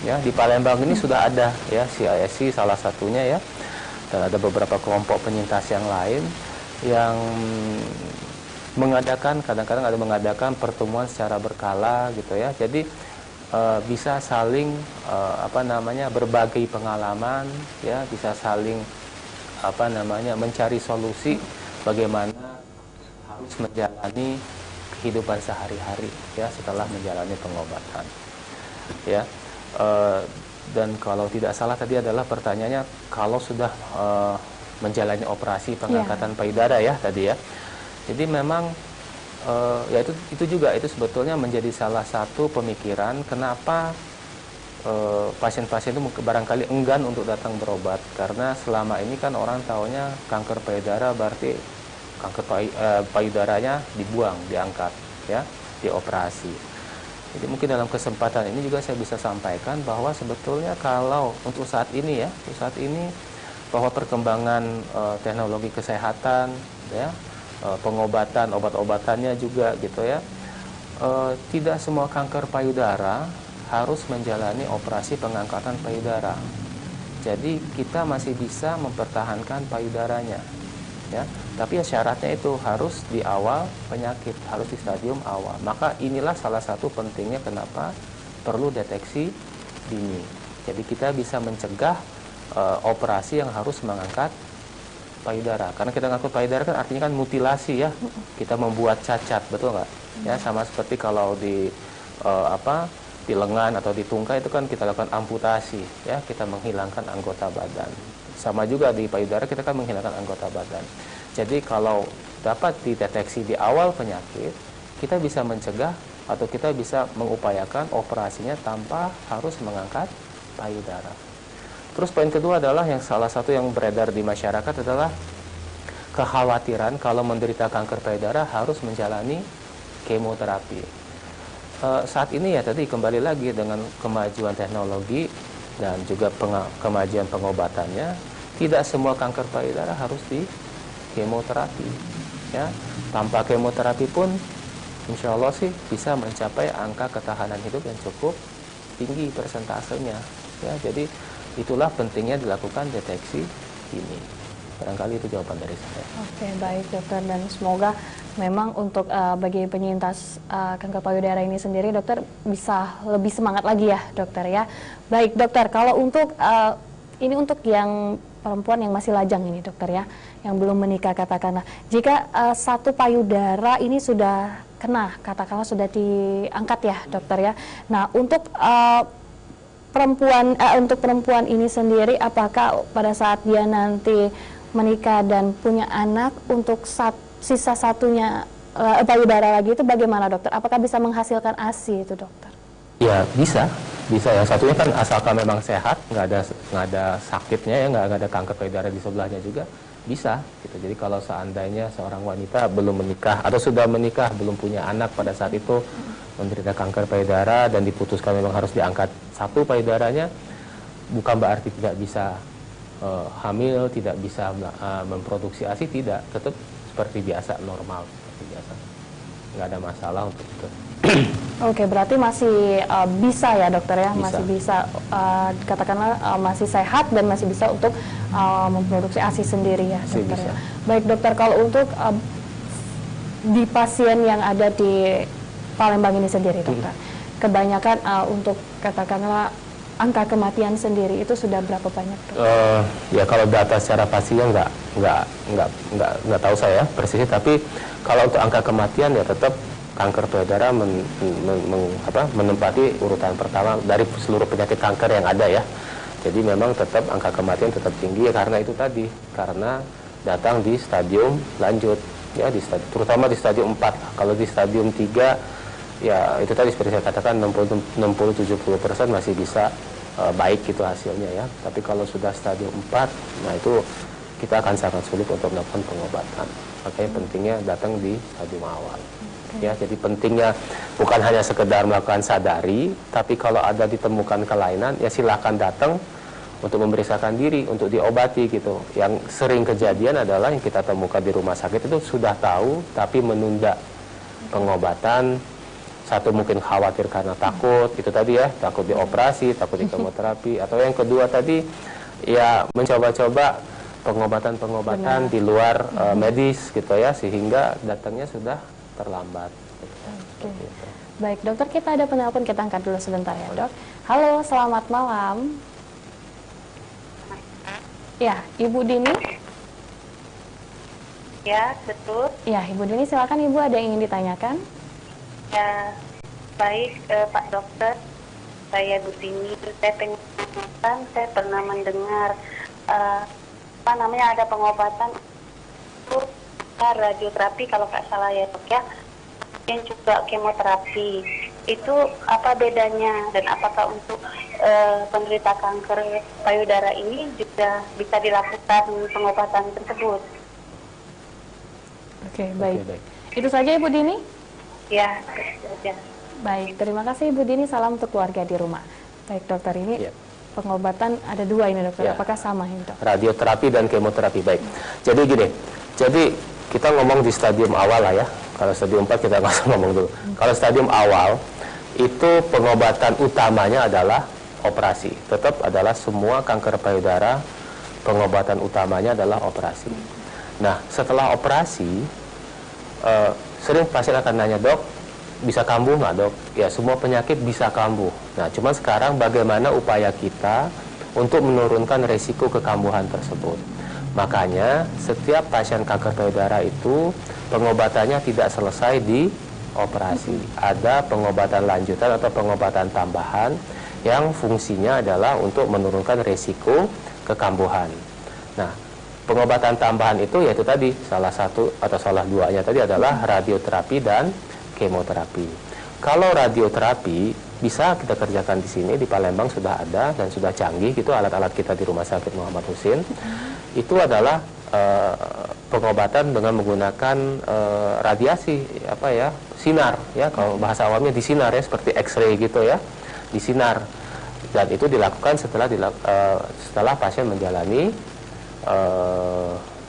ya. Di Palembang ini sudah ada, ya, CISC salah satunya, ya, dan ada beberapa kelompok penyintas yang lain yang mengadakan, kadang-kadang ada mengadakan pertemuan secara berkala, gitu ya. Jadi bisa saling berbagi pengalaman, ya, bisa saling mencari solusi bagaimana harus menjalani kehidupan sehari-hari, ya, setelah menjalani pengobatan, ya. Dan kalau tidak salah tadi adalah pertanyaannya kalau sudah menjalani operasi pengangkatan payudara, ya, tadi, ya. Jadi memang ya itu juga itu sebetulnya menjadi salah satu pemikiran kenapa pasien-pasien itu barangkali enggan untuk datang berobat, karena selama ini kan orang taunya kanker payudara berarti kanker payudaranya dibuang, diangkat, ya, dioperasi. Jadi mungkin dalam kesempatan ini juga saya bisa sampaikan bahwa sebetulnya kalau untuk saat ini, ya, bahwa perkembangan teknologi kesehatan, ya, pengobatan, obat-obatannya juga, gitu ya, tidak semua kanker payudara harus menjalani operasi pengangkatan payudara. Jadi kita masih bisa mempertahankan payudaranya, ya, tapi ya syaratnya itu harus di awal penyakit, harus di stadium awal. Maka inilah salah satu pentingnya kenapa perlu deteksi dini. Jadi kita bisa mencegah operasi yang harus mengangkat payudara. Karena kita ngangkut payudara kan artinya kan mutilasi, ya. Kita membuat cacat, betul nggak? Ya, sama seperti kalau di di lengan atau di tungkai itu kan kita lakukan amputasi, ya. Kita menghilangkan anggota badan. Sama juga di payudara kita kan menghilangkan anggota badan. Jadi kalau dapat dideteksi di awal penyakit, kita bisa mencegah atau kita bisa mengupayakan operasinya tanpa harus mengangkat payudara. Terus poin kedua adalah yang salah satu yang beredar di masyarakat adalah kekhawatiran kalau menderita kanker payudara harus menjalani kemoterapi. Saat ini, ya, tadi kembali lagi dengan kemajuan teknologi dan juga kemajuan pengobatannya, tidak semua kanker payudara harus di kemoterapi, ya. Tanpa kemoterapi pun insya Allah sih bisa mencapai angka ketahanan hidup yang cukup tinggi persentasenya, ya. Jadi itulah pentingnya dilakukan deteksi dini. Barangkali itu jawaban dari saya. Oke, baik dokter, dan semoga memang untuk bagi penyintas kanker payudara ini sendiri, dokter bisa lebih semangat lagi, ya, dokter, ya. Baik dokter, kalau untuk ini untuk yang perempuan yang masih lajang ini, dokter, ya, yang belum menikah, katakanlah jika satu payudara ini sudah kena, katakanlah sudah diangkat, ya, dokter, ya. Nah, untuk perempuan ini sendiri, apakah pada saat dia nanti menikah dan punya anak, untuk sisa satunya payudara lagi itu bagaimana, dokter? Apakah bisa menghasilkan ASI itu, dokter? Ya, bisa. Yang satunya kan asalkan memang sehat, nggak ada sakitnya, ya, nggak ada kanker payudara di sebelahnya juga bisa, gitu. Jadi kalau seandainya seorang wanita belum menikah atau sudah menikah belum punya anak pada saat itu menderita kanker payudara dan diputuskan memang harus diangkat satu payudaranya, bukan berarti tidak bisa hamil, tidak bisa memproduksi ASI, tidak, tetap seperti biasa, normal seperti biasa, nggak ada masalah untuk itu. Oke, berarti masih bisa, ya, dokter, ya, Bisa. masih bisa, katakanlah masih sehat dan masih bisa untuk memproduksi ASI sendiri, ya, Masih dokter, bisa. ya. Baik dokter, kalau untuk di pasien yang ada di Palembang ini sendiri, dokter, kebanyakan untuk katakanlah angka kematian sendiri itu sudah berapa banyak, dok? Ya kalau data secara pastinya nggak tahu saya persisnya, tapi kalau untuk angka kematian ya tetap kanker payudara menempati urutan pertama dari seluruh penyakit kanker yang ada ya. Jadi memang tetap angka kematian tetap tinggi ya, karena itu tadi, karena datang di stadium lanjut ya, terutama di stadium 4. Kalau di stadium 3 ya itu tadi seperti saya katakan 60-70% masih bisa baik gitu hasilnya ya. Tapi kalau sudah stadium 4, nah itu kita akan sangat sulit untuk melakukan pengobatan. Makanya pentingnya datang di stadium awal. Ya, jadi pentingnya bukan hanya sekedar melakukan sadari, tapi kalau ada ditemukan kelainan ya silakan datang untuk memeriksakan diri, untuk diobati gitu. Yang sering kejadian adalah yang kita temukan di rumah sakit itu sudah tahu tapi menunda pengobatan. Satu mungkin khawatir karena takut, itu tadi ya, takut dioperasi, takut di kemoterapi, atau yang kedua tadi ya mencoba-coba pengobatan-pengobatan di luar medis gitu ya, sehingga datangnya sudah terlambat. Oke. Baik, dokter, kita ada penelpon, kita angkat dulu sebentar ya, dok. Halo, selamat malam. Ya, Ibu Dini? Ya, betul. Ya, Ibu Dini, silakan Ibu, ada yang ingin ditanyakan? Ya, baik Pak Dokter, saya Bu Dini. Saya pernah mendengar ada pengobatan untuk radioterapi kalau nggak salah ya dok ya, dan juga kemoterapi. Itu apa bedanya, dan apakah untuk penderita kanker payudara ini juga bisa dilakukan pengobatan tersebut? Oke, baik. Itu saja Ibu Dini? Ya, ya. Baik, terima kasih Ibu Dini, salam untuk keluarga di rumah. Baik dokter, ini pengobatan ada dua ini dokter, apakah sama ini dok? Radioterapi dan kemoterapi, baik. Jadi gini, jadi kita ngomong di stadium awal lah ya. Kalau stadium 4 kita nggak usah ngomong dulu. Kalau stadium awal, itu pengobatan utamanya adalah operasi. Tetap adalah semua kanker payudara, pengobatan utamanya adalah operasi. Nah, setelah operasi, sering pasien akan nanya, dok, bisa kambuh nggak dok? Ya, semua penyakit bisa kambuh. Nah, cuma sekarang bagaimana upaya kita untuk menurunkan resiko kekambuhan tersebut. Makanya setiap pasien kanker payudara itu pengobatannya tidak selesai di operasi. Ada pengobatan lanjutan atau pengobatan tambahan yang fungsinya adalah untuk menurunkan resiko kekambuhan. Nah, pengobatan tambahan itu yaitu tadi salah satu atau salah duanya tadi adalah radioterapi dan kemoterapi. Kalau radioterapi bisa kita kerjakan di sini di Palembang sudah ada dan sudah canggih gitu alat-alat kita di Rumah Sakit Muhammad Husin. Itu adalah pengobatan dengan menggunakan radiasi sinar ya, kalau bahasa awamnya disinar ya, seperti X-ray gitu ya, disinar. Dan itu dilakukan setelah pasien menjalani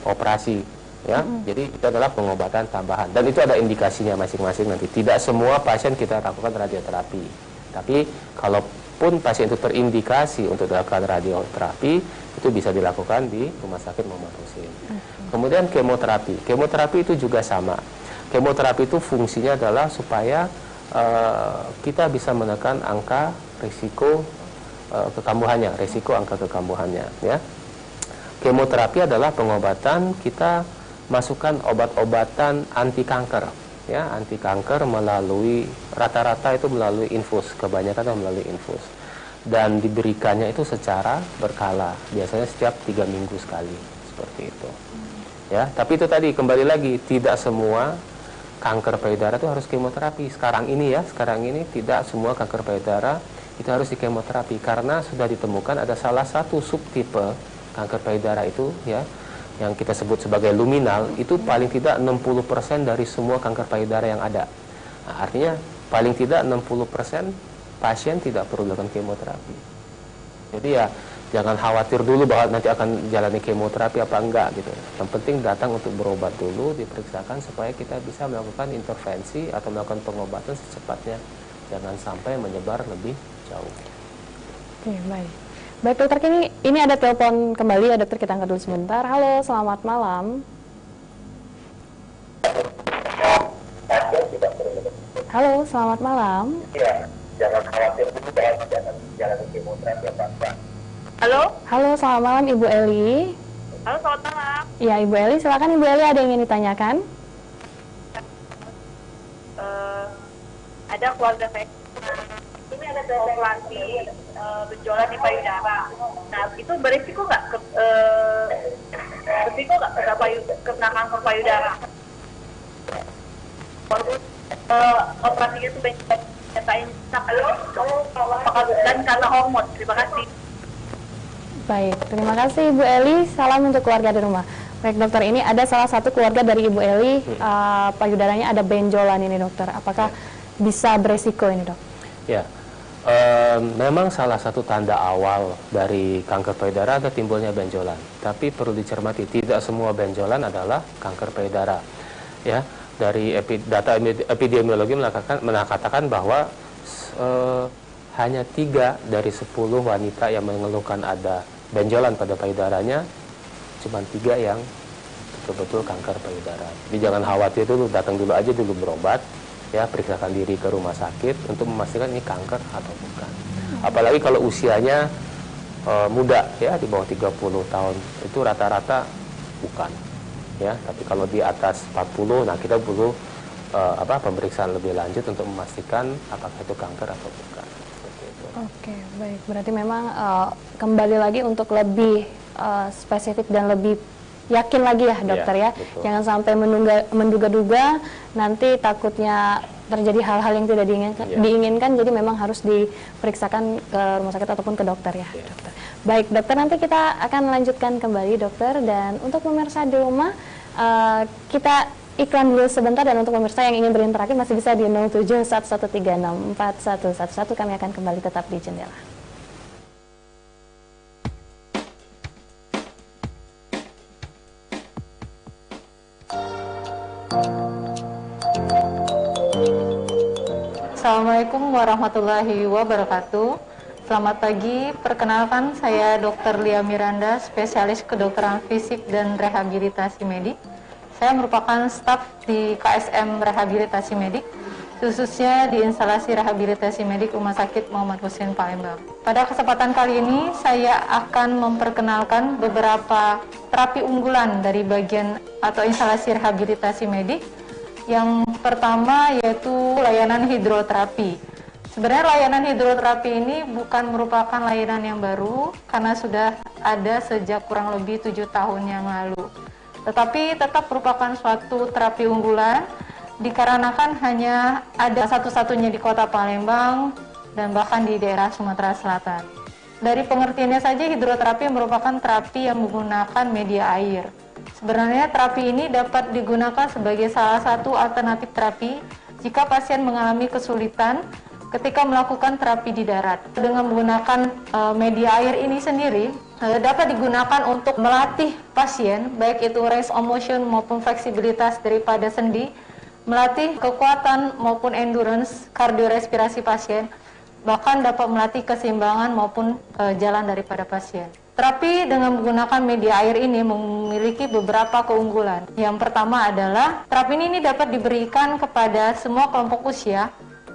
operasi ya. Jadi itu adalah pengobatan tambahan dan itu ada indikasinya masing-masing nanti. Tidak semua pasien kita lakukan radioterapi, tapi kalaupun pasien itu terindikasi untuk dilakukan radioterapi, itu bisa dilakukan di Rumah Sakit Muhammad Husin. Kemudian kemoterapi itu juga sama. Kemoterapi itu fungsinya adalah supaya kita bisa menekan angka risiko kekambuhannya, risiko angka kekambuhannya ya. Kemoterapi adalah pengobatan, kita masukkan obat-obatan anti kanker ya, anti kanker melalui rata-rata itu melalui infus, kebanyakan melalui infus, dan diberikannya itu secara berkala, biasanya setiap 3 minggu sekali seperti itu ya. Tapi itu tadi kembali lagi, tidak semua kanker payudara itu harus kemoterapi. Sekarang ini tidak semua kanker payudara itu harus dikemoterapi, karena sudah ditemukan ada salah satu subtipe kanker payudara itu ya, yang kita sebut sebagai luminal, itu paling tidak 60% dari semua kanker payudara yang ada. Nah, artinya paling tidak 60% pasien tidak perlu dilakukan kemoterapi. Jadi ya jangan khawatir dulu bahwa nanti akan jalani kemoterapi apa enggak gitu. Yang penting datang untuk berobat dulu, diperiksakan supaya kita bisa melakukan intervensi atau melakukan pengobatan secepatnya, jangan sampai menyebar lebih jauh. Oke, baik. Baik dokter, ini ada telepon kembali ya dokter, kita angkat dulu sebentar. Halo, selamat malam. Halo, selamat malam. Iya, jangan khawatir dulu, jangan kemoterapi ya Pak. Halo? Halo, selamat malam Ibu Eli. Halo, selamat malam. Ya, Ibu Eli, silakan Ibu Eli, ada yang ingin ditanyakan? Ada keluarga saya. Ini ada operasi benjolan di payudara. Nah, itu berisiko nggak kena kanker payudara? Operasinya itu nyatain dan karena hormon. Terima kasih. Baik, terima kasih Ibu Eli. Salam untuk keluarga di rumah. Baik dokter, ini ada salah satu keluarga dari Ibu Eli, payudaranya ada benjolan ini dokter. Apakah bisa beresiko ini dok? Ya, memang salah satu tanda awal dari kanker payudara adalah timbulnya benjolan. Tapi perlu dicermati, tidak semua benjolan adalah kanker payudara. Ya, dari data epidemiologi mengatakan bahwa hanya 3 dari 10 wanita yang mengeluhkan ada benjolan pada payudaranya, cuma 3 yang betul-betul kanker payudara. Jadi jangan khawatir dulu, datang dulu aja dulu berobat, ya periksakan diri ke rumah sakit untuk memastikan ini kanker atau bukan. Apalagi kalau usianya muda, ya di bawah 30 tahun, itu rata-rata bukan. Ya, tapi kalau di atas 40, nah kita perlu pemeriksaan lebih lanjut untuk memastikan apakah itu kanker atau bukan. Oke, baik. Berarti memang kembali lagi untuk lebih spesifik dan lebih yakin lagi ya dokter ya. Jangan sampai menduga-duga, nanti takutnya terjadi hal-hal yang tidak diinginkan. Jadi memang harus diperiksakan ke rumah sakit ataupun ke dokter ya. Dokter. Baik dokter, nanti kita akan lanjutkan kembali dokter. Dan untuk pemirsa di rumah, kita iklan dulu sebentar, dan untuk pemirsa yang ingin berinteraksi masih bisa di 0711364111. Kami akan kembali tetap di Jendela. Assalamualaikum warahmatullahi wabarakatuh. Selamat pagi, perkenalkan saya Dr. Lia Miranda, spesialis kedokteran fisik dan rehabilitasi medik. Saya merupakan staf di KSM Rehabilitasi Medik, khususnya di instalasi rehabilitasi medik Rumah Sakit Muhammad Hussein Palembang. Pada kesempatan kali ini, saya akan memperkenalkan beberapa terapi unggulan dari bagian atau instalasi rehabilitasi medik. Yang pertama yaitu layanan hidroterapi. Sebenarnya layanan hidroterapi ini bukan merupakan layanan yang baru, karena sudah ada sejak kurang lebih 7 tahun yang lalu. Tetapi tetap merupakan suatu terapi unggulan dikarenakan hanya ada satu-satunya di kota Palembang dan bahkan di daerah Sumatera Selatan. Dari pengertiannya saja, hidroterapi merupakan terapi yang menggunakan media air. Sebenarnya terapi ini dapat digunakan sebagai salah satu alternatif terapi jika pasien mengalami kesulitan ketika melakukan terapi di darat. Dengan menggunakan media air ini sendiri dapat digunakan untuk melatih pasien, baik itu range of motion maupun fleksibilitas daripada sendi, melatih kekuatan maupun endurance kardiorespirasi pasien, bahkan dapat melatih keseimbangan maupun jalan daripada pasien. Terapi dengan menggunakan media air ini memiliki beberapa keunggulan. Yang pertama adalah terapi ini dapat diberikan kepada semua kelompok usia,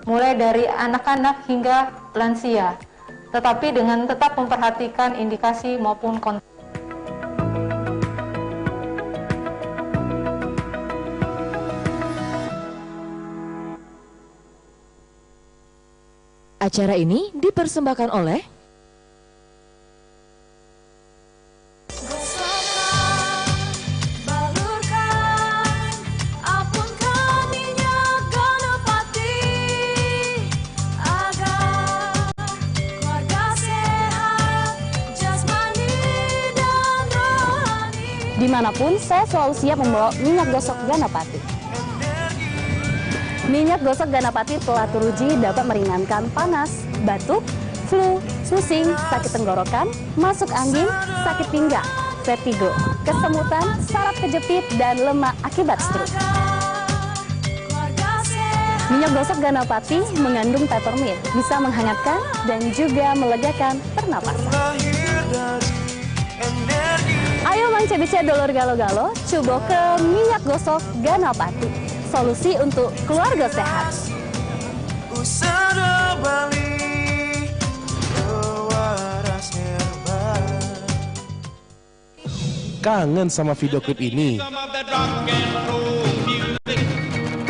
mulai dari anak-anak hingga lansia, tetapi dengan tetap memperhatikan indikasi maupun konten. Acara ini dipersembahkan oleh Dimanapun, saya selalu siap membawa minyak gosok Ganapati. Minyak gosok Ganapati telah teruji dapat meringankan panas, batuk, flu, pusing, sakit tenggorokan, masuk angin, sakit pinggang, vertigo, kesemutan, saraf kejepit, dan lemak akibat stroke. Minyak gosok Ganapati mengandung peppermint, bisa menghangatkan dan juga melegakan pernapasan. Ayo mance-bice dolor galo-galo, coba ke minyak gosok Ganapati. Solusi untuk keluarga sehat. Sada Bali pewaras herbal. Kangen sama video klip ini?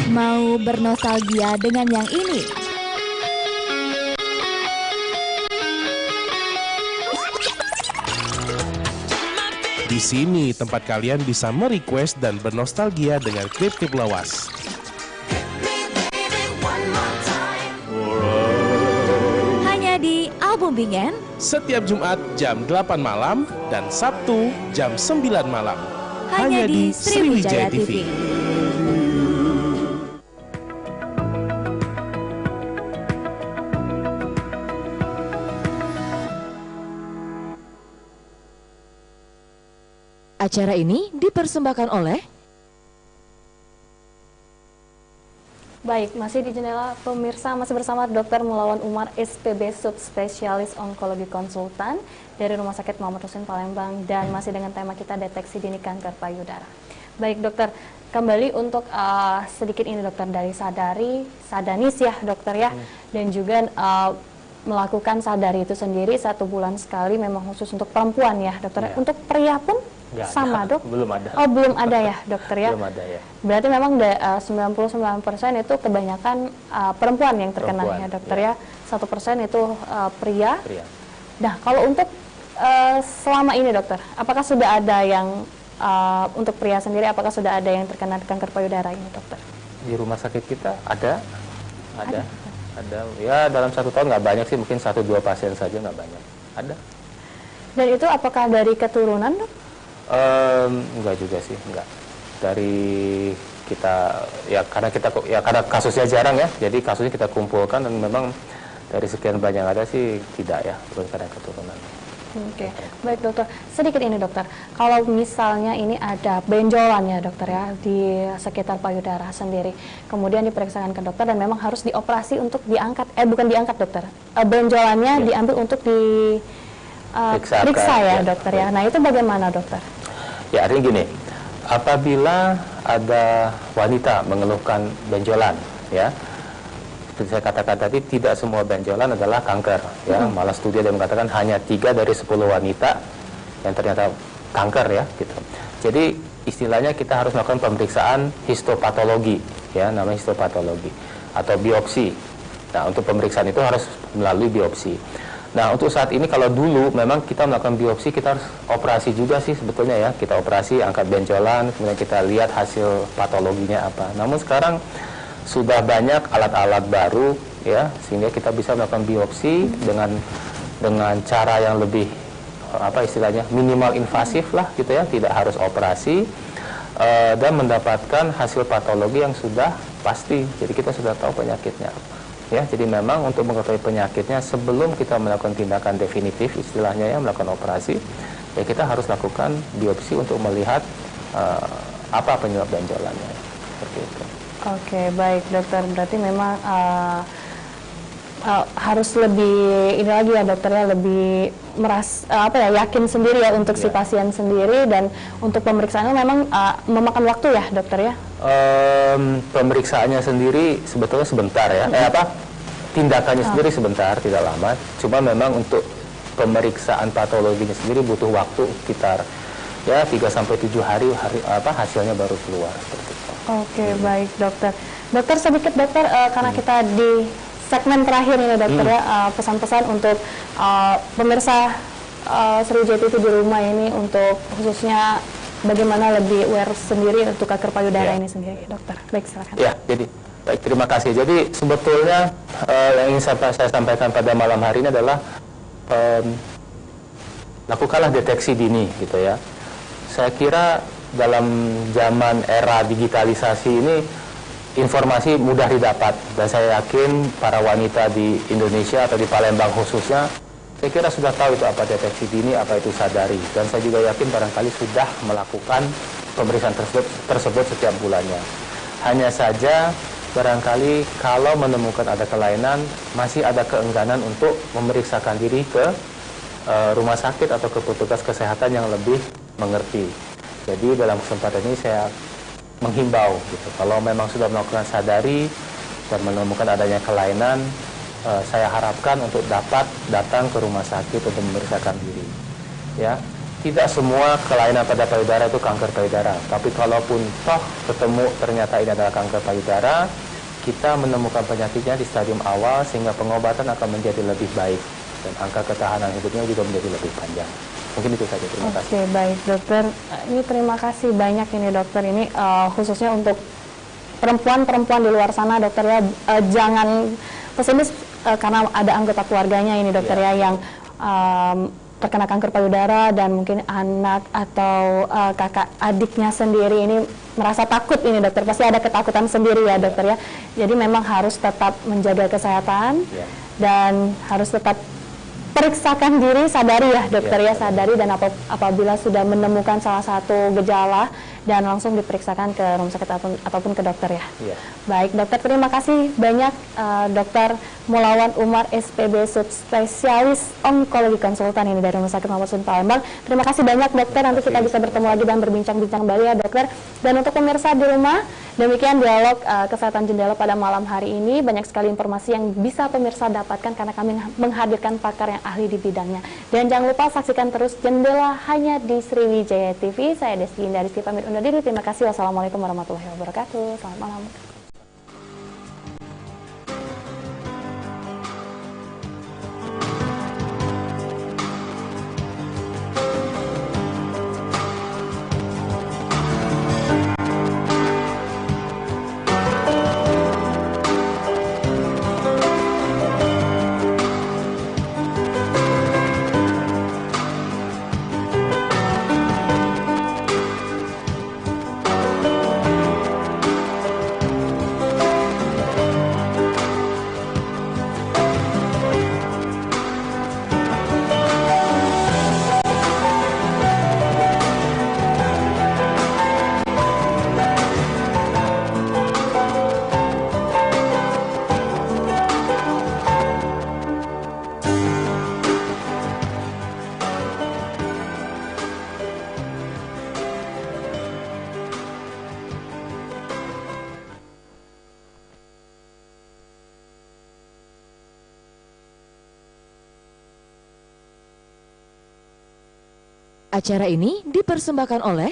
Mau bernostalgia dengan yang ini? Di sini tempat kalian bisa merequest dan bernostalgia dengan klip-klip lawas. Hanya di Album Bingen. Setiap Jumat jam 8 malam dan Sabtu jam 9 malam. Hanya di Sriwijaya TV. Acara ini dipersembahkan oleh Baik, masih di jendela pemirsa, masih bersama Dr. Mulawan Umar, SPB Subspesialis Onkologi Konsultan dari Rumah Sakit Muhammad Husin Palembang, dan masih dengan tema kita deteksi dini kanker payudara. Baik dokter, kembali untuk sedikit ini dokter dari Sadanis ya dokter ya, dan juga melakukan Sadari itu sendiri 1 bulan sekali, memang khusus untuk perempuan ya dokter. Ya. Untuk pria pun Nggak sama ada. dok? Belum ada. Oh belum ada ya dokter ya? Belum ada ya. Berarti memang 99% itu kebanyakan perempuan yang terkena ya dokter ya. 1% itu pria. Nah kalau untuk selama ini dokter, apakah sudah ada yang untuk pria sendiri, apakah sudah ada yang terkena kanker payudara ini dokter? Di rumah sakit kita ada. Ya dalam 1 tahun nggak banyak sih, mungkin 1-2 pasien saja, nggak banyak. Ada. Dan itu apakah dari keturunan dok? Enggak juga sih, enggak. Dari kita karena kasusnya jarang ya, jadi kasusnya kita kumpulkan dan memang dari sekian banyak ada sih tidak ya, bukan karena keturunan. Oke, baik dokter. Sedikit ini dokter, kalau misalnya ini ada benjolan ya dokter ya di sekitar payudara sendiri, kemudian diperiksakan ke dokter dan memang harus dioperasi untuk diangkat, bukan diangkat dokter, benjolannya diambil untuk periksa ya dokter ya. Nah itu bagaimana dokter? Ya artinya gini, apabila ada wanita mengeluhkan benjolan ya, seperti saya katakan tadi, tidak semua benjolan adalah kanker ya. Malah studi ada mengatakan hanya 3 dari 10 wanita yang ternyata kanker ya gitu. Jadi istilahnya kita harus melakukan pemeriksaan histopatologi ya, namanya histopatologi atau biopsi. Nah untuk pemeriksaan itu harus melalui biopsi. Nah untuk saat ini, kalau dulu memang kita melakukan biopsi, kita harus operasi juga sih sebetulnya ya. Kita operasi, angkat benjolan, kemudian kita lihat hasil patologinya apa. Namun sekarang sudah banyak alat-alat baru ya, sehingga kita bisa melakukan biopsi dengan cara yang lebih istilahnya minimal invasif lah gitu ya, tidak harus operasi, dan mendapatkan hasil patologi yang sudah pasti. Jadi kita sudah tahu penyakitnya ya. Jadi memang untuk mengetahui penyakitnya sebelum kita melakukan tindakan definitif istilahnya ya, melakukan operasi ya, kita harus lakukan biopsi untuk melihat apa penyebab benjolannya seperti itu. Oke, baik dokter. Berarti memang harus lebih ini lagi ya dokter ya, lebih yakin sendiri ya untuk si pasien sendiri, dan untuk pemeriksaannya memang memakan waktu ya dokter ya. Pemeriksaannya sendiri sebetulnya sebentar ya. Tindakannya sendiri sebentar, tidak lama. Cuma memang untuk pemeriksaan patologinya sendiri butuh waktu sekitar ya 3-7 hari hasilnya baru keluar seperti itu. Oke, baik dokter. Dokter sedikit dokter, karena kita di segmen terakhir ini dokter ya, pesan-pesan untuk pemirsa Sriwijaya TV di rumah ini, untuk khususnya bagaimana lebih aware sendiri untuk kanker payudara ini sendiri dokter. Baik, silakan. Ya, jadi baik, terima kasih. Jadi sebetulnya yang ingin saya sampaikan pada malam hari ini adalah lakukanlah deteksi dini gitu ya. Saya kira dalam zaman era digitalisasi ini informasi mudah didapat, dan saya yakin para wanita di Indonesia atau di Palembang khususnya, saya kira sudah tahu itu apa deteksi dini, apa itu Sadari, dan saya juga yakin barangkali sudah melakukan pemeriksaan tersebut setiap bulannya. Hanya saja barangkali kalau menemukan ada kelainan, masih ada keengganan untuk memeriksakan diri ke rumah sakit atau ke petugas kesehatan yang lebih mengerti. Jadi dalam kesempatan ini saya menghimbau gitu, kalau memang sudah melakukan Sadari, dan menemukan adanya kelainan, saya harapkan untuk dapat datang ke rumah sakit untuk memeriksakan diri. Ya, tidak semua kelainan pada payudara itu kanker payudara, tapi kalaupun toh ketemu ternyata ini adalah kanker payudara, kita menemukan penyakitnya di stadium awal sehingga pengobatan akan menjadi lebih baik dan angka ketahanan hidupnya juga menjadi lebih panjang. Mungkin itu saja, terima kasih. Oke, baik dokter. Ini terima kasih banyak ini dokter, ini khususnya untuk perempuan-perempuan di luar sana dokter ya, jangan pesimis karena ada anggota keluarganya ini dokter ya yang terkena kanker payudara dan mungkin anak atau kakak adiknya sendiri ini merasa takut ini dokter, pasti ada ketakutan sendiri ya dokter ya. Jadi memang harus tetap menjaga kesehatan dan harus tetap periksakan diri, sadari ya dokter ya, sadari, dan apabila sudah menemukan salah satu gejala dan langsung diperiksakan ke rumah sakit ataupun ke dokter ya. Baik dokter, terima kasih banyak Dokter Mulawan Umar SPB subspesialis onkologi konsultan ini dari Rumah Sakit Muhammad Sun Palembang. Terima kasih banyak dokter, nanti kita bisa bertemu lagi dan berbincang-bincang kembali ya dokter. Dan untuk pemirsa di rumah, demikian dialog kesehatan jendela pada malam hari ini. Banyak sekali informasi yang bisa pemirsa dapatkan karena kami menghadirkan pakar yang ahli di bidangnya. Dan jangan lupa saksikan terus Jendela hanya di Sriwijaya TV. Saya Desti Indaristy pamit undur diri. Terima kasih. Wassalamualaikum warahmatullahi wabarakatuh. Selamat malam. Acara ini dipersembahkan oleh